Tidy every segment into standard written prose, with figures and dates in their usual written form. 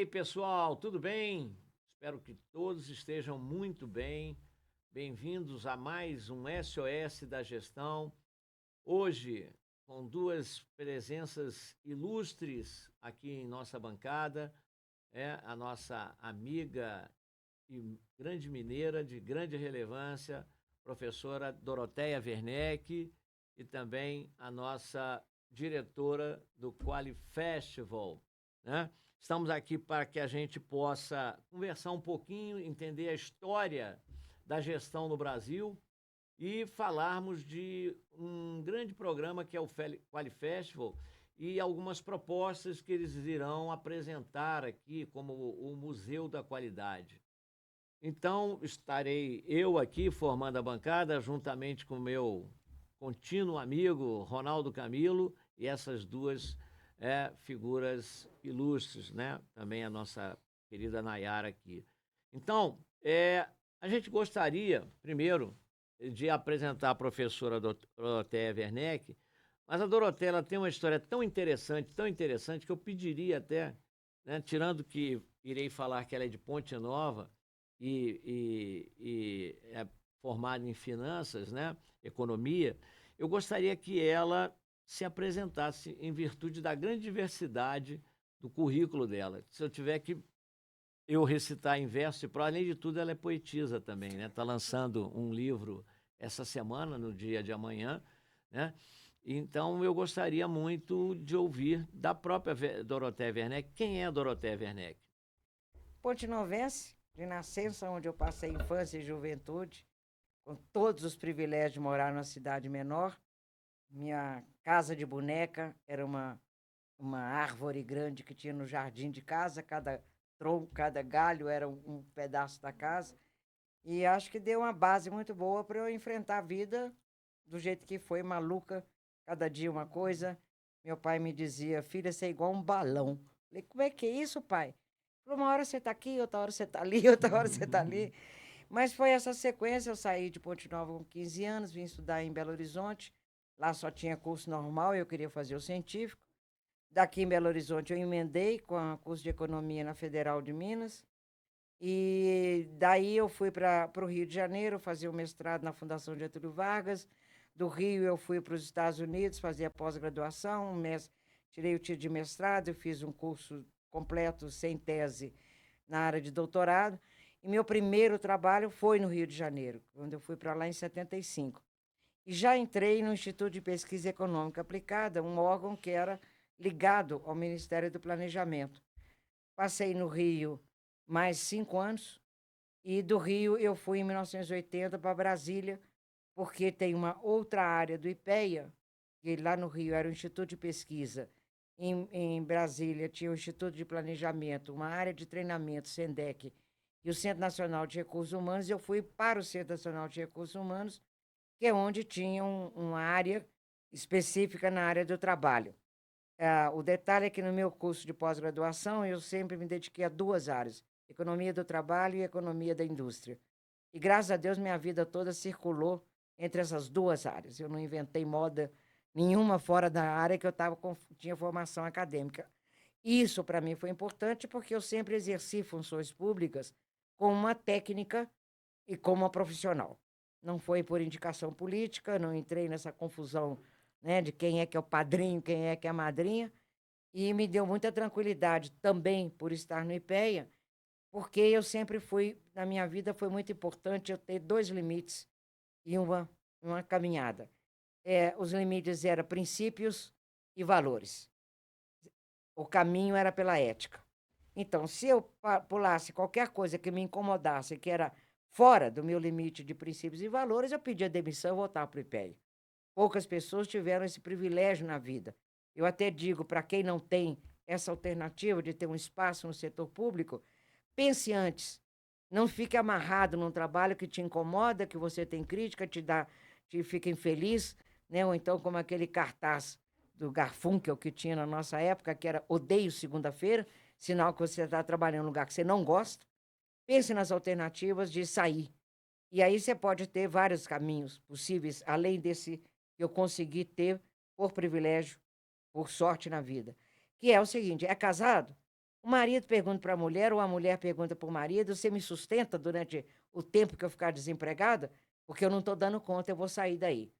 aí, pessoal, tudo bem? Espero que todos estejam muito bem. Bem-vindos a mais um SOS da Gestão. Hoje, com duas presenças ilustres aqui em nossa bancada, a nossa amiga e grande mineira de grande relevância, professora Doroteia Werneck, e também a nossa diretora do Quali Festival, né? Estamos aqui para que a gente possa conversar um pouquinho, entender a história da gestão no Brasil e falarmos de um grande programa que é o Quali Festival e algumas propostas que eles irão apresentar aqui, como o Museu da Qualidade. Então, estarei eu aqui formando a bancada, juntamente com o meu contínuo amigo Ronaldo Camilo, e essas duas figuras ilustres, né? Também a nossa querida Nayara aqui. Então, a gente gostaria, primeiro, de apresentar a professora Doroteia Werneck, mas a Doroteia ela tem uma história tão interessante, que eu pediria até, né, tirando que irei falar que ela é de Ponte Nova, e é formada em finanças, né, economia, eu gostaria que ela se apresentasse em virtude da grande diversidade do currículo dela. Se eu tiver que eu recitar em verso e prosa, além de tudo, ela é poetisa também, né? Está lançando um livro essa semana, no dia de amanhã, né? Então, eu gostaria muito de ouvir da própria Doroteia Werneck. Quem é a Doroteia Werneck? Pontinovense, de nascença, onde eu passei infância e juventude, com todos os privilégios de morar numa cidade menor. Minha casa de boneca era uma árvore grande que tinha no jardim de casa, cada tronco, cada galho era um pedaço da casa. E acho que deu uma base muito boa para eu enfrentar a vida do jeito que foi, maluca, cada dia uma coisa. Meu pai me dizia: filha, você é igual um balão. Falei: como é que é isso, pai? Falou: uma hora você está aqui, outra hora você está ali, outra hora você está ali. Mas foi essa sequência. Eu saí de Ponte Nova com 15 anos, vim estudar em Belo Horizonte. Lá só tinha curso normal, eu queria fazer o científico. Daqui em Belo Horizonte eu emendei com o curso de economia na Federal de Minas. E daí eu fui para o Rio de Janeiro fazer o mestrado na Fundação Getúlio Vargas. Do Rio eu fui para os Estados Unidos fazer a pós-graduação, tirei o título de mestrado, eu fiz um curso completo, sem tese, na área de doutorado. E meu primeiro trabalho foi no Rio de Janeiro, quando eu fui para lá em 75. E já entrei no Instituto de Pesquisa Econômica Aplicada, um órgão que era ligado ao Ministério do Planejamento. Passei no Rio mais 5 anos, e do Rio eu fui em 1980 para Brasília, porque tem uma outra área do IPEA, que lá no Rio era o Instituto de Pesquisa, em Brasília tinha o Instituto de Planejamento, uma área de treinamento, SENDEC, e o Centro Nacional de Recursos Humanos. Eu fui para o Centro Nacional de Recursos Humanos, que é onde tinha uma área específica na área do trabalho. O detalhe é que no meu curso de pós-graduação eu sempre me dediquei a duas áreas: economia do trabalho e economia da indústria. E graças a Deus minha vida toda circulou entre essas duas áreas. Eu não inventei moda nenhuma fora da área que tinha formação acadêmica. Isso para mim foi importante porque eu sempre exerci funções públicas como uma técnica e como uma profissional. Não foi por indicação política, não entrei nessa confusão, né, de quem é que é o padrinho, quem é que é a madrinha, e me deu muita tranquilidade também por estar no IPEA, porque eu sempre fui, na minha vida foi muito importante eu ter dois limites e uma caminhada. Os limites eram princípios e valores. O caminho era pela ética. Então, se eu pulasse qualquer coisa que me incomodasse, que era fora do meu limite de princípios e valores, eu pedia demissão e voltava para o IPEA. Poucas pessoas tiveram esse privilégio na vida. Eu até digo, para quem não tem essa alternativa de ter um espaço no setor público, pense antes. Não fique amarrado num trabalho que te incomoda, que você tem crítica, te fica infeliz, né? Ou então como aquele cartaz do Garfunkel que tinha na nossa época, que era odeio segunda-feira, sinal que você está trabalhando em um lugar que você não gosta. Pense nas alternativas de sair. E aí você pode ter vários caminhos possíveis, além desse que eu consegui ter por privilégio, por sorte na vida. Que é o seguinte: é casado? O marido pergunta para a mulher, ou a mulher pergunta para o marido: você me sustenta durante o tempo que eu ficar desempregada? Porque eu não estou dando conta, eu vou sair daí.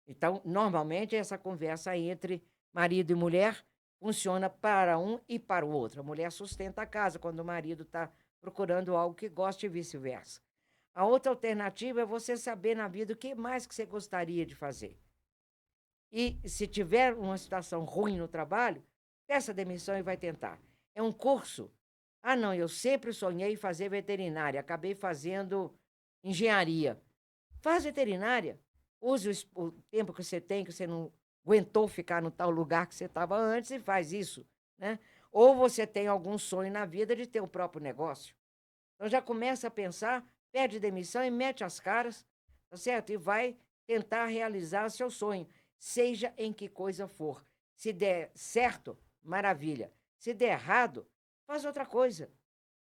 Então, normalmente, essa conversa entre marido e mulher funciona para um e para o outro. A mulher sustenta a casa quando o marido está procurando algo que goste e vice-versa. A outra alternativa é você saber na vida o que mais que você gostaria de fazer. E se tiver uma situação ruim no trabalho, peça demissão e vai tentar. É um curso. Ah, não, eu sempre sonhei em fazer veterinária, acabei fazendo engenharia. Faz veterinária. Use o tempo que você tem, que você não aguentou ficar no tal lugar que você estava antes, e faz isso, né? Ou você tem algum sonho na vida de ter o próprio negócio. Então já começa a pensar, pede demissão e mete as caras, tá certo? E vai tentar realizar seu sonho, seja em que coisa for. Se der certo, maravilha. Se der errado, faz outra coisa.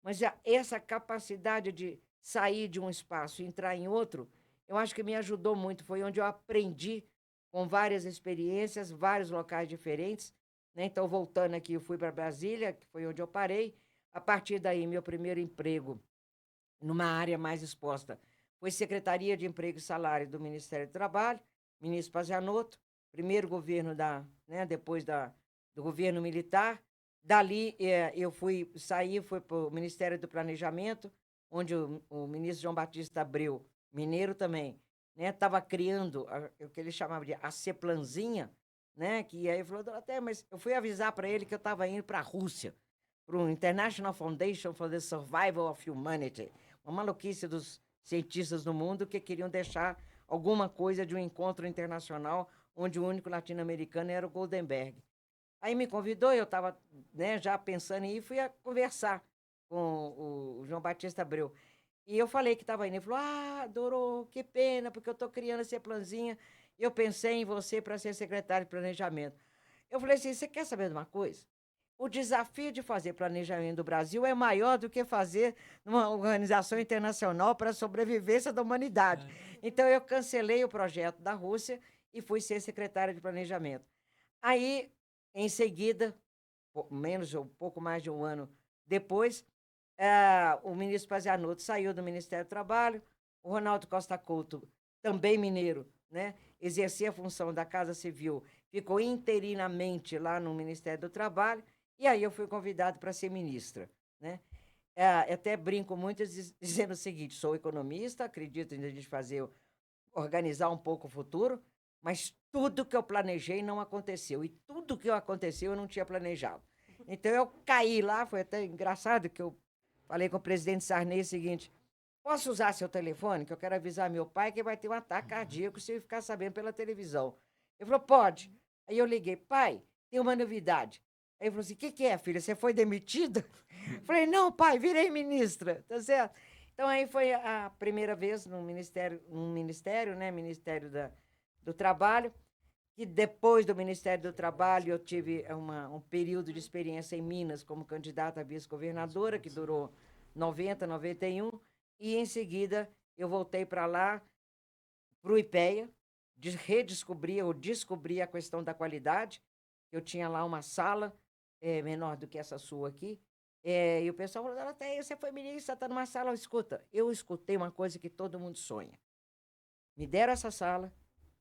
Mas essa capacidade de sair de um espaço e entrar em outro, eu acho que me ajudou muito. Foi onde eu aprendi com várias experiências, vários locais diferentes, né? Então, voltando aqui, eu fui para Brasília, que foi onde eu parei. A partir daí, meu primeiro emprego numa área mais exposta foi Secretaria de Emprego e Salário do Ministério do Trabalho, ministro Pazianotto, primeiro governo depois do governo militar. Dali eu fui para o Ministério do Planejamento, onde o ministro João Batista Abreu, mineiro também, estava criando o que ele chamava de a CEPLANzinha, que aí ele falou, até, mas eu fui avisar para ele que eu estava indo para a Rússia, para o International Foundation for the Survival of Humanity, uma maluquice dos cientistas do mundo que queriam deixar alguma coisa de um encontro internacional onde o único latino-americano era o Goldenberg. Aí me convidou, eu estava já pensando em ir, fui a conversar com o João Batista Abreu. E eu falei que estava indo. Ele falou, Dorô, que pena, porque eu estou criando esse planzinho e eu pensei em você para ser secretário de planejamento. Eu falei assim, você quer saber de uma coisa? O desafio de fazer planejamento do Brasil é maior do que fazer numa organização internacional para a sobrevivência da humanidade. Então, eu cancelei o projeto da Rússia e fui ser secretária de planejamento. Aí, em seguida, um pouco mais de um ano depois, o ministro Pazianotto saiu do Ministério do Trabalho, o Ronaldo Costa Couto, também mineiro, exercia a função da Casa Civil, ficou interinamente lá no Ministério do Trabalho, e aí eu fui convidado para ser ministra, até brinco muito dizendo o seguinte, sou economista, acredito em a gente organizar um pouco o futuro, mas tudo que eu planejei não aconteceu, e tudo que aconteceu eu não tinha planejado. Então eu caí lá, foi até engraçado que eu falei com o presidente Sarney o seguinte, posso usar seu telefone, que eu quero avisar meu pai que vai ter um ataque cardíaco se ele ficar sabendo pela televisão. Ele falou, pode. Aí eu liguei, pai, tem uma novidade. Aí ele falou assim, o que é, filha? Você foi demitida? Falei, não, pai, virei ministra, tá certo? Então, aí foi a primeira vez no Ministério do Trabalho, que depois do Ministério do Trabalho eu tive um período de experiência em Minas como candidata a vice-governadora, que durou 90, 91, e em seguida eu voltei para lá, para o IPEA, descobri a questão da qualidade. Eu tinha lá uma sala menor do que essa sua aqui, e o pessoal falou, até você foi ministra, está numa sala, escuta, eu escutei uma coisa que todo mundo sonha. Me deram essa sala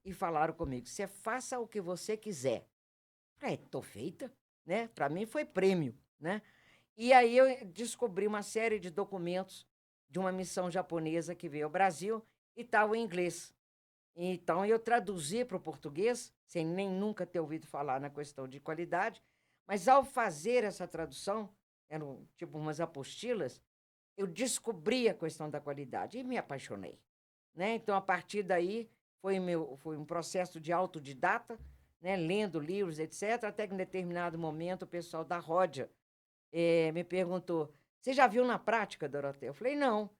e falaram comigo, você faça o que você quiser. Falei, tô feita, Para mim foi prêmio, E aí eu descobri uma série de documentos de uma missão japonesa que veio ao Brasil e estava em inglês. Então, eu traduzi para o português, sem nem nunca ter ouvido falar na questão de qualidade, mas ao fazer essa tradução, eram tipo umas apostilas, eu descobri a questão da qualidade e me apaixonei. Então, a partir daí, foi um processo de autodidata, lendo livros, etc., até que em determinado momento o pessoal da Ródia me perguntou, você já viu na prática, Dorothea? Eu falei, não.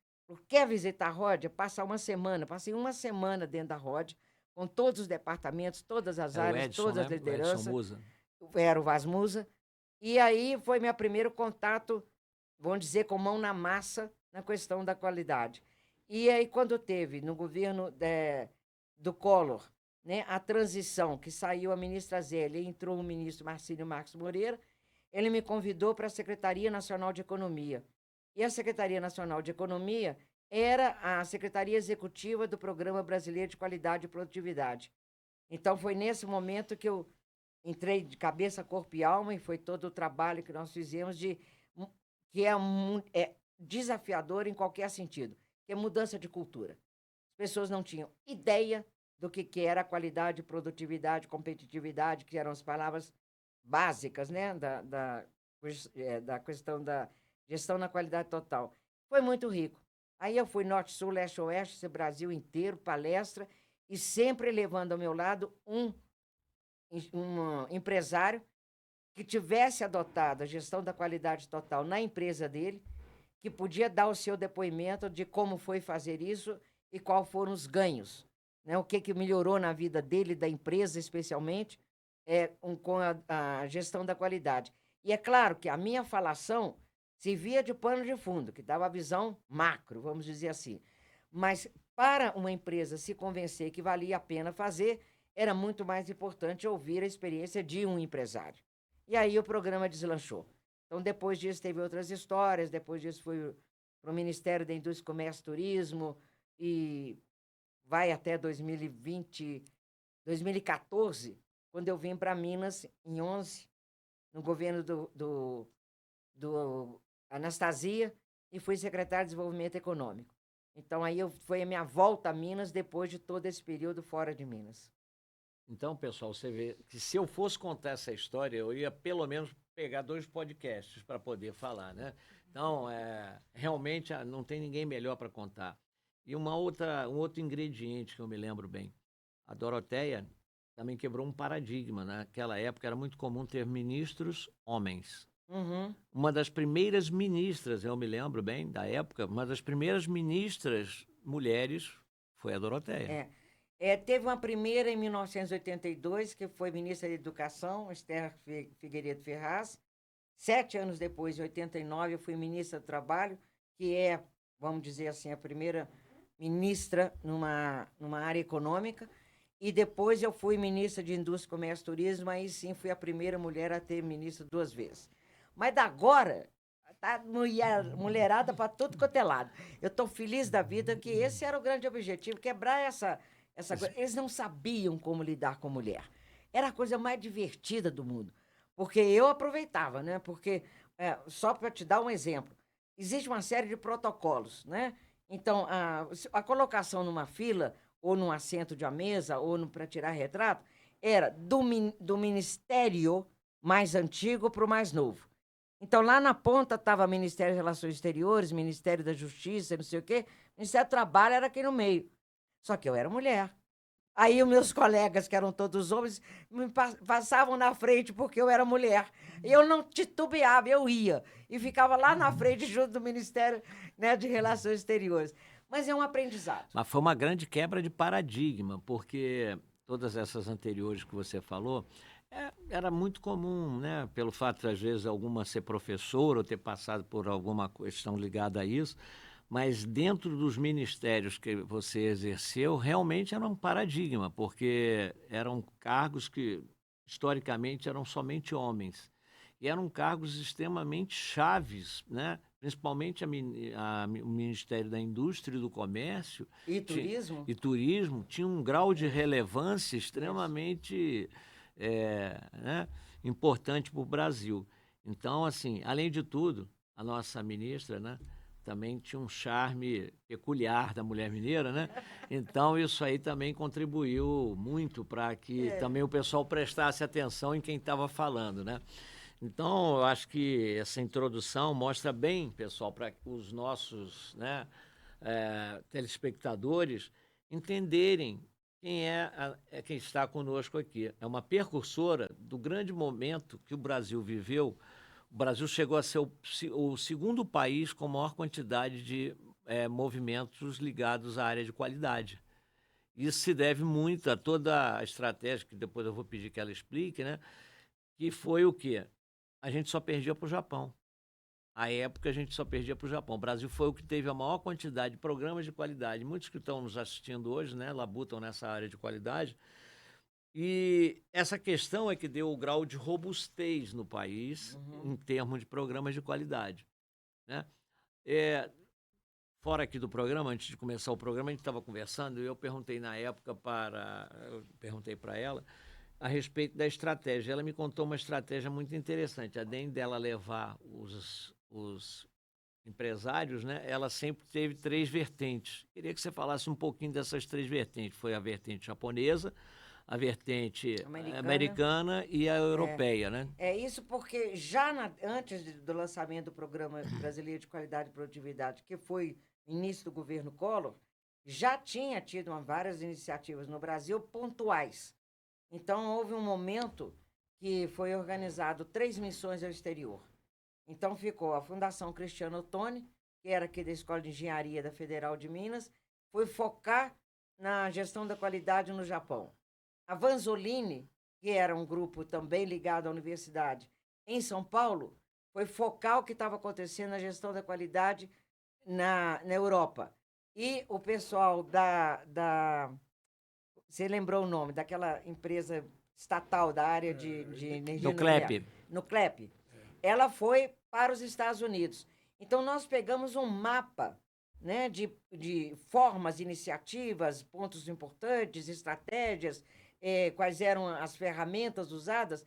Quer visitar a Ródia? Passa uma semana. Passei uma semana dentro da Ródia, com todos os departamentos, todas as áreas, Edson, todas as né? lideranças. O Edson Musa. Era o Vasmusa. E aí foi meu primeiro contato, vamos dizer, com mão na massa, na questão da qualidade. E aí, quando teve, no governo do Collor, a transição, que saiu a ministra Zélia e entrou o ministro Marcílio Marcos Moreira, ele me convidou para a Secretaria Nacional de Economia. E a Secretaria Nacional de Economia era a Secretaria Executiva do Programa Brasileiro de Qualidade e Produtividade. Então, foi nesse momento que eu entrei de cabeça, corpo e alma, e foi todo o trabalho que nós fizemos, que é desafiador em qualquer sentido, que é mudança de cultura. As pessoas não tinham ideia do que era qualidade, produtividade, competitividade, que eram as palavras básicas, né, da questão da gestão na qualidade total. Foi muito rico. Aí eu fui norte, sul, leste, oeste, esse Brasil inteiro, palestra, e sempre levando ao meu lado um empresário que tivesse adotado a gestão da qualidade total na empresa dele, que podia dar o seu depoimento de como foi fazer isso e quais foram os ganhos, né? O que melhorou na vida dele, da empresa especialmente, com a gestão da qualidade. E é claro que a minha falação servia de pano de fundo, que dava a visão macro, vamos dizer assim. Mas para uma empresa se convencer que valia a pena fazer, era muito mais importante ouvir a experiência de um empresário. E aí o programa deslanchou. Então, depois disso, teve outras histórias. Depois disso, fui para o Ministério da Indústria, Comércio e Turismo, e vai até 2020, 2014, quando eu vim para Minas, em 11, no governo do Anastasia, e fui secretário de Desenvolvimento Econômico. Então, aí foi a minha volta a Minas, depois de todo esse período fora de Minas. Então, pessoal, você vê que se eu fosse contar essa história, eu ia pelo menos pegar 2 podcasts para poder falar, né? Então, realmente não tem ninguém melhor para contar. E um outro ingrediente que eu me lembro bem. A Doroteia também quebrou um paradigma. Naquela época era muito comum ter ministros homens. Uhum. Uma das primeiras ministras, eu me lembro bem da época, uma das primeiras ministras mulheres foi a Doroteia. Teve uma primeira em 1982, que foi ministra da Educação, Esther Figueiredo Ferraz. 7 anos depois, em 89, eu fui ministra do Trabalho, que é, vamos dizer assim, a primeira ministra numa área econômica. E depois eu fui ministra de Indústria, Comércio e Turismo, aí sim fui a primeira mulher a ter ministra 2 vezes. Mas da agora, tá mulherada para tudo quanto é lado. Eu estou feliz da vida, que esse era o grande objetivo, quebrar essa coisa. Eles não sabiam como lidar com mulher. Era a coisa mais divertida do mundo. Porque eu aproveitava, né? Porque, só para te dar um exemplo, existe uma série de protocolos, né? Então, a colocação numa fila, ou num assento de uma mesa, ou para tirar retrato, era do ministério mais antigo para o mais novo. Então, lá na ponta estava o Ministério das Relações Exteriores, Ministério da Justiça, não sei o quê. O Ministério do Trabalho era aqui no meio. Só que eu era mulher. Aí os meus colegas, que eram todos homens, me passavam na frente porque eu era mulher. E eu não titubeava, eu ia. E ficava lá na frente, junto do Ministério, né, de Relações Exteriores. Mas é um aprendizado. Mas foi uma grande quebra de paradigma, porque todas essas anteriores que você falou, era muito comum, né? Pelo fato de, às vezes, alguma ser professora ou ter passado por alguma questão ligada a isso, mas dentro dos ministérios que você exerceu, realmente era um paradigma, porque eram cargos que, historicamente, eram somente homens. E eram cargos extremamente chaves, né? Principalmente o Ministério da Indústria e do Comércio E turismo? tinha um grau de relevância extremamente né, importante para o Brasil. Então, assim, além de tudo, a nossa ministra, né, também tinha um charme peculiar da mulher mineira, né? Então, isso aí também contribuiu muito para que também o pessoal prestasse atenção em quem estava falando, né? Então, eu acho que essa introdução mostra bem, pessoal, para os nossos, né, telespectadores entenderem quem quem está conosco aqui. É uma precursora do grande momento que o Brasil viveu. O Brasil chegou a ser o segundo país com maior quantidade de movimentos ligados à área de qualidade. Isso se deve muito a toda a estratégia, que depois eu vou pedir que ela explique, né? Que foi o quê? A gente só perdia para o Japão. À época, a gente só perdia para o Japão. O Brasil foi o que teve a maior quantidade de programas de qualidade. Muitos que estão nos assistindo hoje, né, labutam nessa área de qualidade, E essa questão é que deu o grau de robustez no país Uhum. em termos de programas de qualidade, né? Eh, Fora aqui do programa, antes de começar o programa, a gente estava conversando e eu perguntei na época eu perguntei para ela a respeito da estratégia. Ela me contou uma estratégia muito interessante. Além dela levar os empresários, né? Ela sempre teve 3 vertentes. Queria que você falasse um pouquinho dessas 3 vertentes. Foi a vertente japonesa, a vertente Americana. americana e a É, europeia, né? é isso porque antes do lançamento do Programa Brasileiro de Qualidade e Produtividade, que foi início do governo Collor, já tinha tido várias iniciativas no Brasil pontuais. Então, houve um momento que foi organizado 3 missões ao exterior. Então, ficou a Fundação Cristiano Ottoni, que era aqui da Escola de Engenharia da Federal de Minas, foi focar na gestão da qualidade no Japão. A Vanzolini, que era um grupo também ligado à universidade em São Paulo, foi focar o que estava acontecendo na gestão da qualidade na Europa. E o pessoal você lembrou o nome daquela empresa estatal da área de energia Do nuclear? CLEP. No CLEP. Ela foi para os Estados Unidos. Então, nós pegamos um mapa, né, de formas, iniciativas, pontos importantes, estratégias, quais eram as ferramentas usadas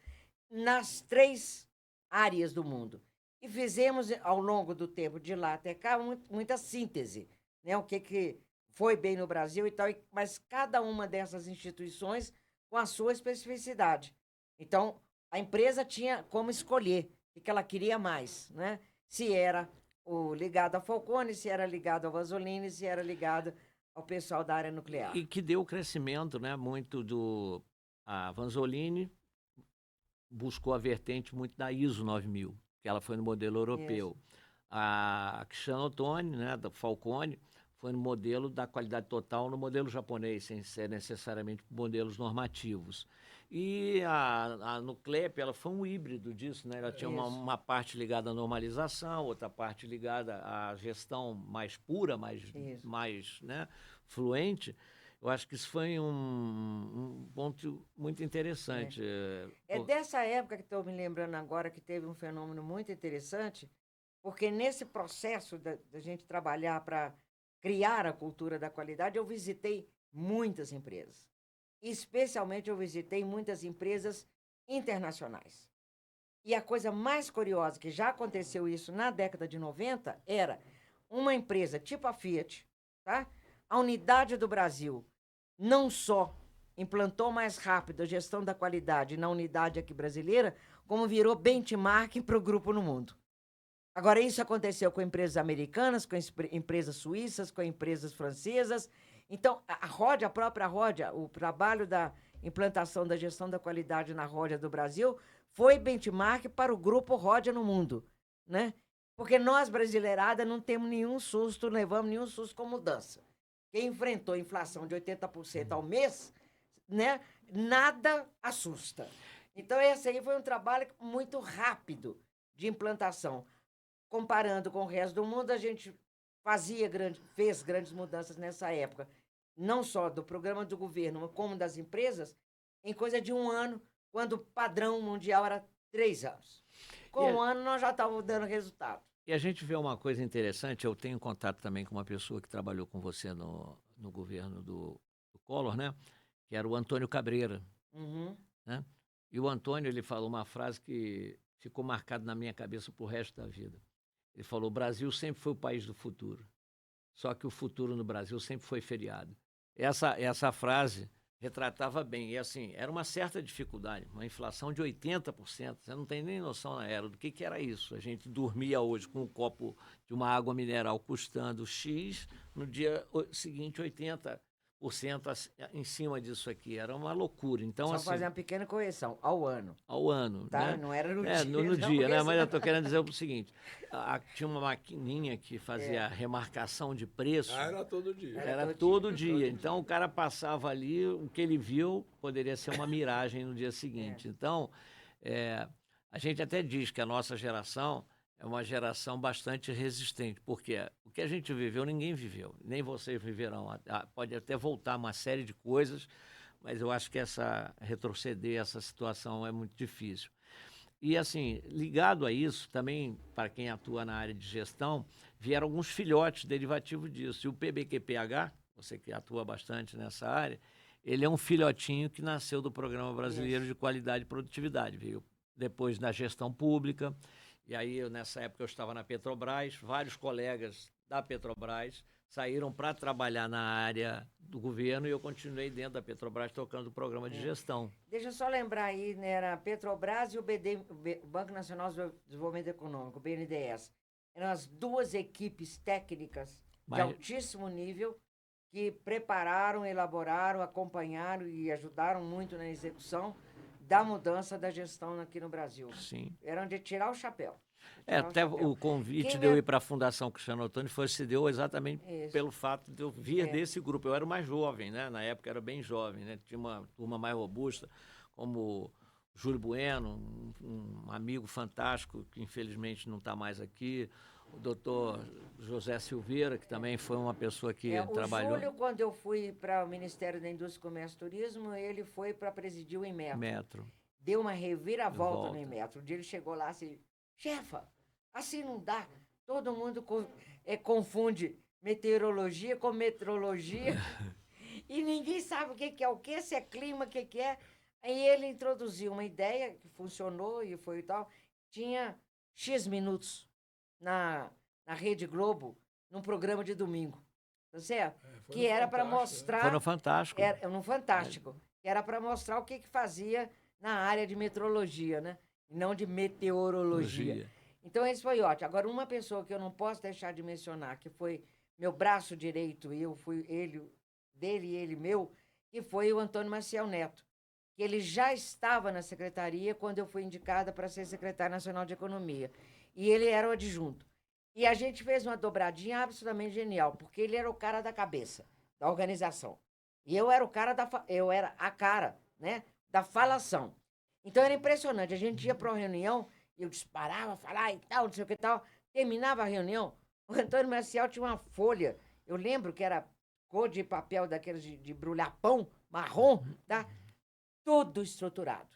nas 3 áreas do mundo. E fizemos, ao longo do tempo, de lá até cá, muita síntese, né? O que foi bem no Brasil e tal, mas cada uma dessas instituições com a sua especificidade. Então, a empresa tinha como escolher o que ela queria mais, né? Se era ligado à Falcone, se era ligado ao Vanzolini, se era ligado ao pessoal da área nuclear. E que deu o crescimento, né, muito do... A Vanzolini buscou a vertente muito da ISO 9000, que ela foi no modelo Isso. europeu. A Cristiano Ottoni, né, da Falcone, foi no modelo da qualidade total no modelo japonês, sem ser necessariamente modelos normativos. E a Nuclep, ela foi um híbrido disso, né? Ela tinha Isso. uma parte ligada à normalização, outra parte ligada à gestão mais pura, Isso. mais né, fluente. Eu acho que isso foi um ponto muito interessante. É dessa época que estou me lembrando agora que teve um fenômeno muito interessante, porque nesse processo da gente trabalhar para criar a cultura da qualidade, eu visitei muitas empresas. Especialmente eu visitei muitas empresas internacionais. E a coisa mais curiosa, que já aconteceu isso na década de 90, era uma empresa tipo a Fiat, tá? A unidade do Brasil não só implantou mais rápido a gestão da qualidade na unidade aqui brasileira, como virou benchmark para o grupo no mundo. Agora, isso aconteceu com empresas americanas, com empresas suíças, com empresas francesas. Então, a própria Rodia, o trabalho da implantação da gestão da qualidade na Rodia do Brasil foi benchmark para o grupo Rodia no mundo, né? Porque nós, brasileirada, não temos nenhum susto, não levamos nenhum susto com mudança. Quem enfrentou inflação de 80% ao mês, né? Nada assusta. Então, esse aí foi um trabalho muito rápido de implantação. Comparando com o resto do mundo, a gente fez grandes mudanças nessa época, não só do programa do governo, como das empresas, em coisa de 1 ano, quando o padrão mundial era 3 anos. E Com 1 ano, nós já estávamos dando resultado. a gente vê uma coisa interessante, eu tenho contato também com uma pessoa que trabalhou com você no governo do Collor, né? Que era o Antônio Cabreira, Uhum. né? E o Antônio, ele falou uma frase que ficou marcada na minha cabeça pro resto da vida. Ele falou: o Brasil sempre foi o país do futuro, só que o futuro no Brasil sempre foi feriado. Essa frase retratava bem. E assim, era uma certa dificuldade, uma inflação de 80%. Você não tem nem noção na era do que era isso. A gente dormia hoje com um copo de uma água mineral custando X, no dia seguinte 80% em cima disso aqui. Era uma loucura. Então, Só assim, fazer uma pequena correção, ao ano, ao ano, tá? né? Não era no É, dia, no não, dia, porque né? Mas eu senão... estou querendo dizer o seguinte: tinha uma maquininha que fazia a remarcação de preço. Era todo dia. Era todo dia. Então o cara passava ali, o que ele viu poderia ser uma miragem no dia seguinte. Então, a gente até diz que a nossa geração é uma geração bastante resistente, porque o que a gente viveu, ninguém viveu, nem vocês viverão. Pode até voltar uma série de coisas, mas eu acho que retroceder essa situação é muito difícil. E, assim, ligado a isso, também, para quem atua na área de gestão, vieram alguns filhotes derivativos disso. E o PBQPH, você que atua bastante nessa área, ele é um filhotinho que nasceu do Programa Brasileiro de Qualidade e Produtividade. Veio depois na gestão pública, e aí, nessa época, eu estava na Petrobras, vários colegas da Petrobras saíram para trabalhar na área do governo e eu continuei dentro da Petrobras tocando o programa de gestão. Deixa eu só lembrar aí, né, era a Petrobras e o Banco Nacional de Desenvolvimento Econômico, o BNDES. Eram as duas equipes técnicas de altíssimo nível que prepararam, elaboraram, acompanharam e ajudaram muito na execução da mudança da gestão aqui no Brasil. Sim. Eram de tirar o chapéu. Até o convite de eu ir para a Fundação Cristiano Ottoni se deu exatamente pelo fato de eu vir desse grupo. Eu era o mais jovem, né? Na época era bem jovem, né? Tinha uma turma mais robusta, como Júlio Bueno, um amigo fantástico que infelizmente não está mais aqui, o doutor José Silveira, que também foi uma pessoa que trabalhou... O Júlio, quando eu fui para o Ministério da Indústria, Comércio e Turismo, ele foi para presidir o Inmetro. Deu uma reviravolta no Inmetro. Um dia ele chegou lá assim, chefa, assim não dá. Todo mundo confunde meteorologia com metrologia e ninguém sabe o que é o que, se é clima, o que é. Aí ele introduziu uma ideia que funcionou e foi e tal. Tinha X minutos na Rede Globo, num programa de domingo, tá certo? Que era para mostrar... Foi no Fantástico. No Fantástico. Que era para mostrar o que fazia na área de metrologia, né? E não de meteorologia. Então, esse foi ótimo. Agora, uma pessoa que eu não posso deixar de mencionar, que foi meu braço direito, eu fui dele e ele meu, que foi o Antônio Maciel Neto. Que ele já estava na secretaria quando eu fui indicada para ser secretária nacional de Economia. E ele era o adjunto. E a gente fez uma dobradinha absolutamente genial, porque ele era o cara da cabeça, da organização. E eu era a cara, né, da falação. Então era impressionante. A gente ia para uma reunião, eu disparava, falava e tal, não sei o que tal. Terminava a reunião, o Antônio Maciel tinha uma folha, eu lembro que era cor de papel daqueles de embrulhar pão, marrom, tá? Tudo estruturado.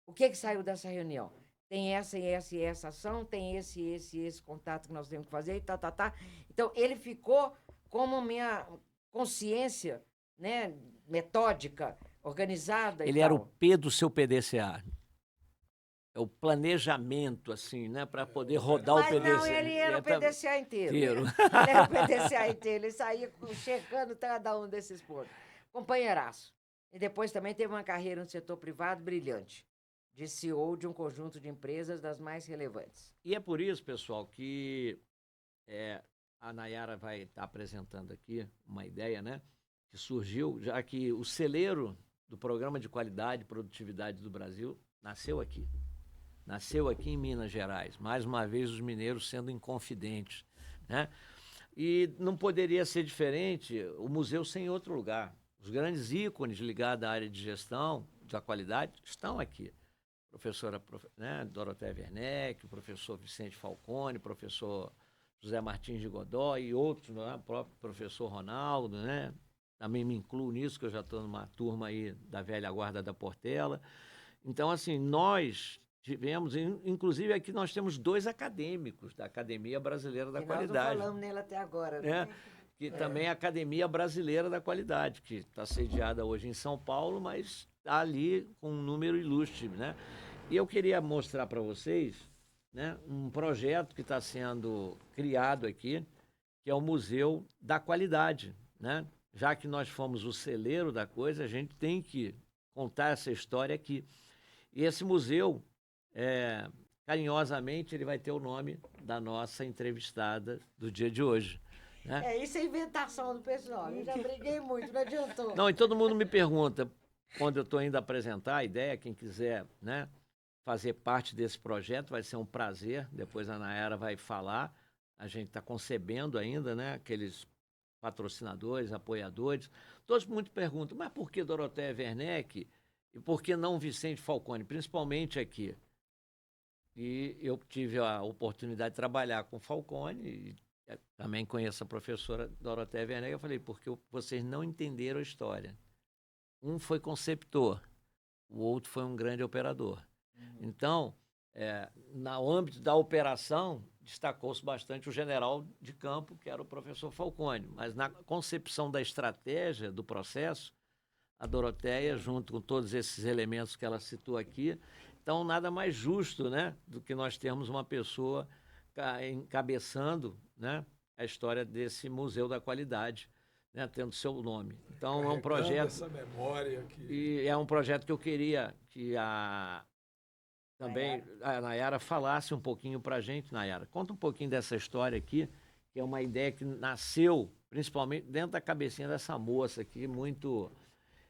O que saiu dessa reunião? Tem essa e essa ação, tem esse contato que nós temos que fazer, e tá. Então, ele ficou como minha consciência, né, metódica, organizada e tal. Ele era o P do seu PDCA. É o planejamento, assim, né, para poder rodar o PDCA. Mas não, ele era o PDCA inteiro. Ele era o PDCA inteiro, ele saía checando cada um desses pontos. Companheiraço. E depois também teve uma carreira no setor privado brilhante, de CEO de um conjunto de empresas das mais relevantes. E é por isso, pessoal, que a Nayara vai estar apresentando aqui uma ideia, né, que surgiu, já que o celeiro do Programa de Qualidade e Produtividade do Brasil nasceu aqui. Nasceu aqui em Minas Gerais. Mais uma vez, os mineiros sendo inconfidentes, né? E não poderia ser diferente o museu sem outro lugar. Os grandes ícones ligados à área de gestão, da qualidade, estão aqui. Professora, né, Dorothea Werneck, o professor Vicente Falcone, o professor José Martins de Godoy e outros, né, o próprio professor Ronaldo, né? Também me incluo nisso, que eu já estou numa turma aí da velha guarda da Portela. Então, assim, nós tivemos, inclusive aqui nós temos 2 acadêmicos da Academia Brasileira da Qualidade. Nós não falamos nele até agora, né? Que também é a Academia Brasileira da Qualidade, que está sediada hoje em São Paulo, mas está ali com um número ilustre, né? E eu queria mostrar para vocês, né, um projeto que está sendo criado aqui, que é o Museu da Qualidade, né? Já que nós fomos o celeiro da coisa, a gente tem que contar essa história aqui. E esse museu, carinhosamente, ele vai ter o nome da nossa entrevistada do dia de hoje. Né? Isso é inventação do pessoal. Eu já briguei muito, não adiantou. Não, e todo mundo me pergunta, quando eu estou indo apresentar a ideia, quem quiser, né, fazer parte desse projeto, vai ser um prazer. Depois a Nayara vai falar. A gente está concebendo ainda, né, aqueles patrocinadores, apoiadores. Todos muito perguntam, mas por que Dorothea Werneck e por que não Vicente Falcone, principalmente aqui? E eu tive a oportunidade de trabalhar com Falcone, e também conheço a professora Dorothea Werneck. Eu falei, porque vocês não entenderam a história. Um foi conceptor, o outro foi um grande operador. Então, no âmbito da operação, destacou-se bastante o general de campo, que era o professor Falcone. Mas na concepção da estratégia do processo, a Doroteia, junto com todos esses elementos que ela citou aqui, então nada mais justo, né, do que nós termos uma pessoa encabeçando, né, a história desse Museu da Qualidade, né, tendo seu nome. Então é um projeto, essa memória que... e é um projeto que eu queria que também a Nayara falasse um pouquinho para a gente. Nayara, conta um pouquinho dessa história aqui, que é uma ideia que nasceu principalmente dentro da cabecinha dessa moça aqui, muito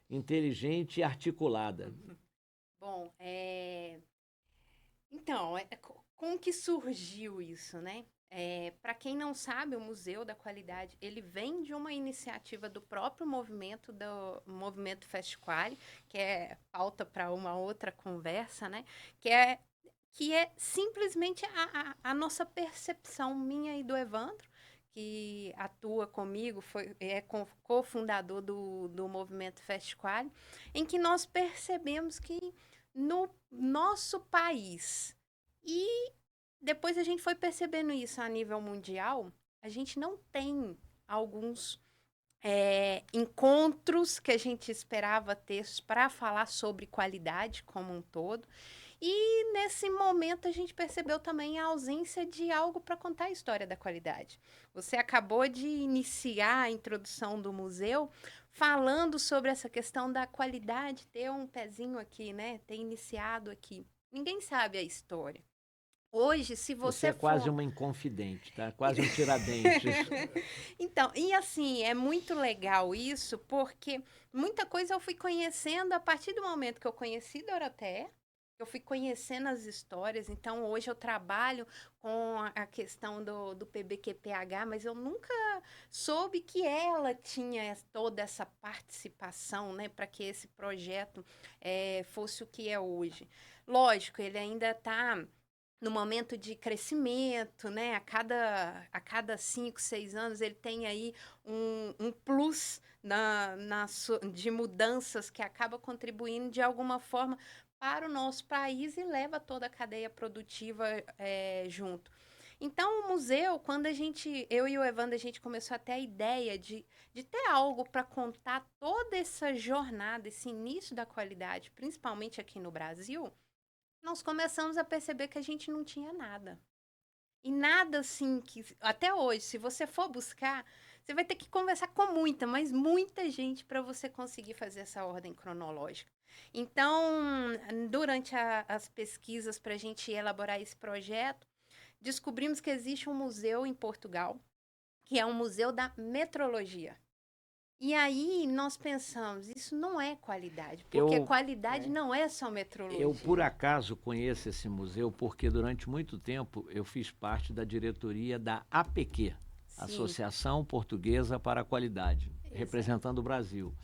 inteligente e articulada. Bom, então, como que surgiu isso, né? Para quem não sabe, o Museu da Qualidade, ele vem de uma iniciativa do próprio movimento, do Movimento Festquali, que é pauta para uma outra conversa, né? Que é simplesmente a nossa percepção, minha e do Evandro, que atua comigo, é cofundador do Movimento Festquali, em que nós percebemos que no nosso país, e depois a gente foi percebendo isso a nível mundial, a gente não tem alguns encontros que a gente esperava ter para falar sobre qualidade como um todo. E nesse momento a gente percebeu também a ausência de algo para contar a história da qualidade. Você acabou de iniciar a introdução do museu falando sobre essa questão da qualidade ter um pezinho aqui, né? Ter iniciado aqui. Ninguém sabe a história. Hoje, se Você você é quase for... uma inconfidente, tá? Quase um tiradentes. Então, e assim, é muito legal isso, porque muita coisa eu fui conhecendo a partir do momento que eu conheci Doroteia, eu fui conhecendo as histórias. Então, hoje eu trabalho com a questão do PBQPH, mas eu nunca soube que ela tinha toda essa participação, né, para que esse projeto fosse o que é hoje. Lógico, ele ainda está no momento de crescimento, né? A cada 5, 6 anos ele tem aí um plus de mudanças que acaba contribuindo de alguma forma para o nosso país e leva toda a cadeia produtiva junto. Então, o museu, quando eu e o Evandro, a gente começou a ter a ideia de ter algo para contar toda essa jornada, esse início da qualidade, principalmente aqui no Brasil, nós começamos a perceber que a gente não tinha nada. E nada assim que... Até hoje, se você for buscar, você vai ter que conversar com mas muita gente para você conseguir fazer essa ordem cronológica. Então, durante as pesquisas para a gente elaborar esse projeto, descobrimos que existe um museu em Portugal, que é um museu da metrologia. E aí nós pensamos, isso não é qualidade, porque qualidade não é só metrologia. Eu, por acaso, conheço esse museu porque durante muito tempo eu fiz parte da diretoria da APQ, Sim. Associação Portuguesa para a Qualidade, representando o Brasil.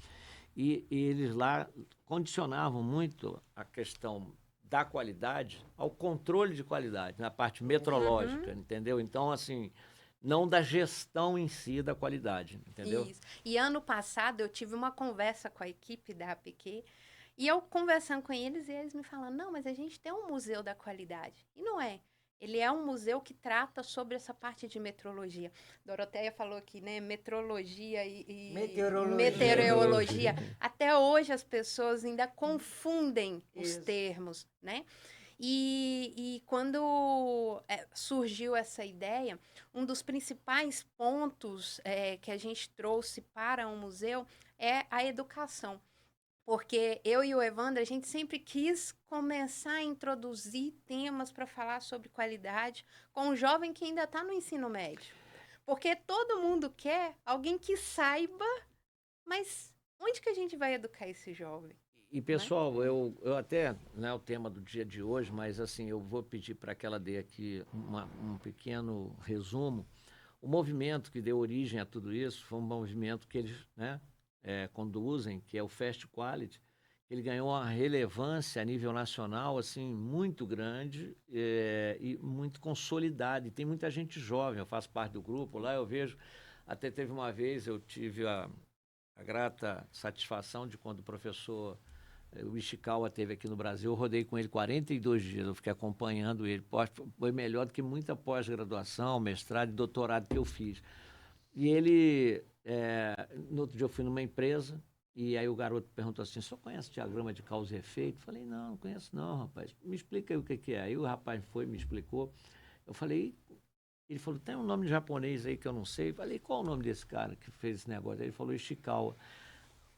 E eles lá condicionavam muito a questão da qualidade ao controle de qualidade, na parte metrológica, entendeu? Então, assim, não da gestão em si da qualidade, entendeu? Isso. E ano passado eu tive uma conversa com a equipe da APQ e eu conversando com eles e eles me falando, não, mas a gente tem um museu da qualidade. E não é. Ele é um museu que trata sobre essa parte de metrologia. Doroteia falou aqui, né? Metrologia e meteorologia. Até hoje as pessoas ainda confundem os termos, né? E quando surgiu essa ideia, um dos principais pontos que a gente trouxe para o museu é a educação. Porque eu e o Evandro, a gente sempre quis começar a introduzir temas para falar sobre qualidade com um jovem que ainda está no ensino médio. Porque todo mundo quer alguém que saiba, mas onde que a gente vai educar esse jovem? E, pessoal, né? eu até, não é o tema do dia de hoje, mas assim, eu vou pedir para que ela dê aqui um pequeno resumo. O movimento que deu origem a tudo isso foi um movimento que eles, né, conduzem, que é o Fast Quality. Ele ganhou uma relevância a nível nacional assim, muito grande e muito consolidada. E tem muita gente jovem, eu faço parte do grupo lá, eu vejo, até teve uma vez, eu tive a grata satisfação de quando o professor o Ishikawa esteve aqui no Brasil, eu rodei com ele 42 dias, eu fiquei acompanhando ele. Foi melhor do que muita pós-graduação, mestrado e doutorado que eu fiz. E ele, no outro dia eu fui numa empresa, e aí o garoto perguntou assim, "Só conhece diagrama de causa e efeito?" Eu falei, não conheço não, rapaz. Me explica aí o que é. Aí o rapaz foi, me explicou. Eu falei, ele falou, tem um nome japonês aí que eu não sei. Eu falei, qual o nome desse cara que fez esse negócio? Aí ele falou, Ishikawa.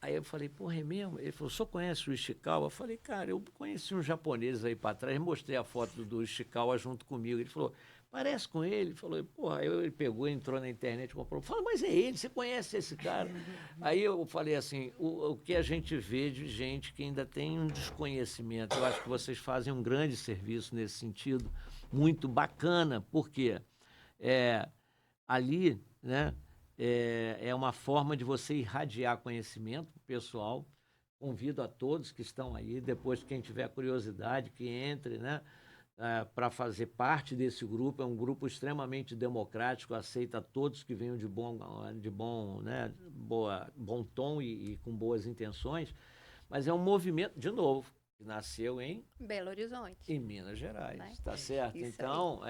Aí eu falei, porra, é mesmo? Ele falou, só conhece o Ishikawa? Eu falei, cara, eu conheci uns japoneses aí para trás, mostrei a foto do Ishikawa junto comigo. Ele falou, parece com ele? Ele falou, porra, aí ele pegou, entrou na internet, comprou. Falou, mas é ele, você conhece esse cara? Aí eu falei assim, o que a gente vê de gente que ainda tem um desconhecimento, eu acho que vocês fazem um grande serviço nesse sentido, muito bacana, porque ali, né? É uma forma de você irradiar conhecimento pessoal. Convido a todos que estão aí, depois quem tiver curiosidade, que entre, né, para fazer parte desse grupo. É um grupo extremamente democrático, aceita todos que venham de bom, né, bom tom e com boas intenções, mas é um movimento, de novo, que nasceu em Belo Horizonte, em Minas Gerais, né? tá certo? Isso Então,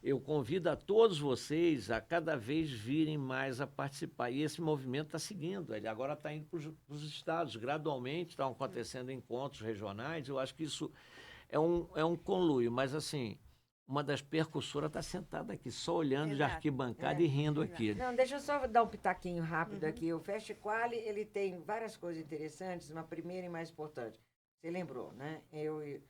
eu convido a todos vocês a cada vez virem mais a participar. E esse movimento está seguindo, ele agora está indo para os estados, gradualmente estão acontecendo encontros regionais. Eu acho que isso é um conluio, mas assim, uma das percussoras está sentada aqui, só olhando de Exato. arquibancada e rindo aqui. Não, deixa eu só dar um pitaquinho rápido aqui. O Festiquali, ele tem várias coisas interessantes, uma primeira e mais importante. Você lembrou, né? Eu e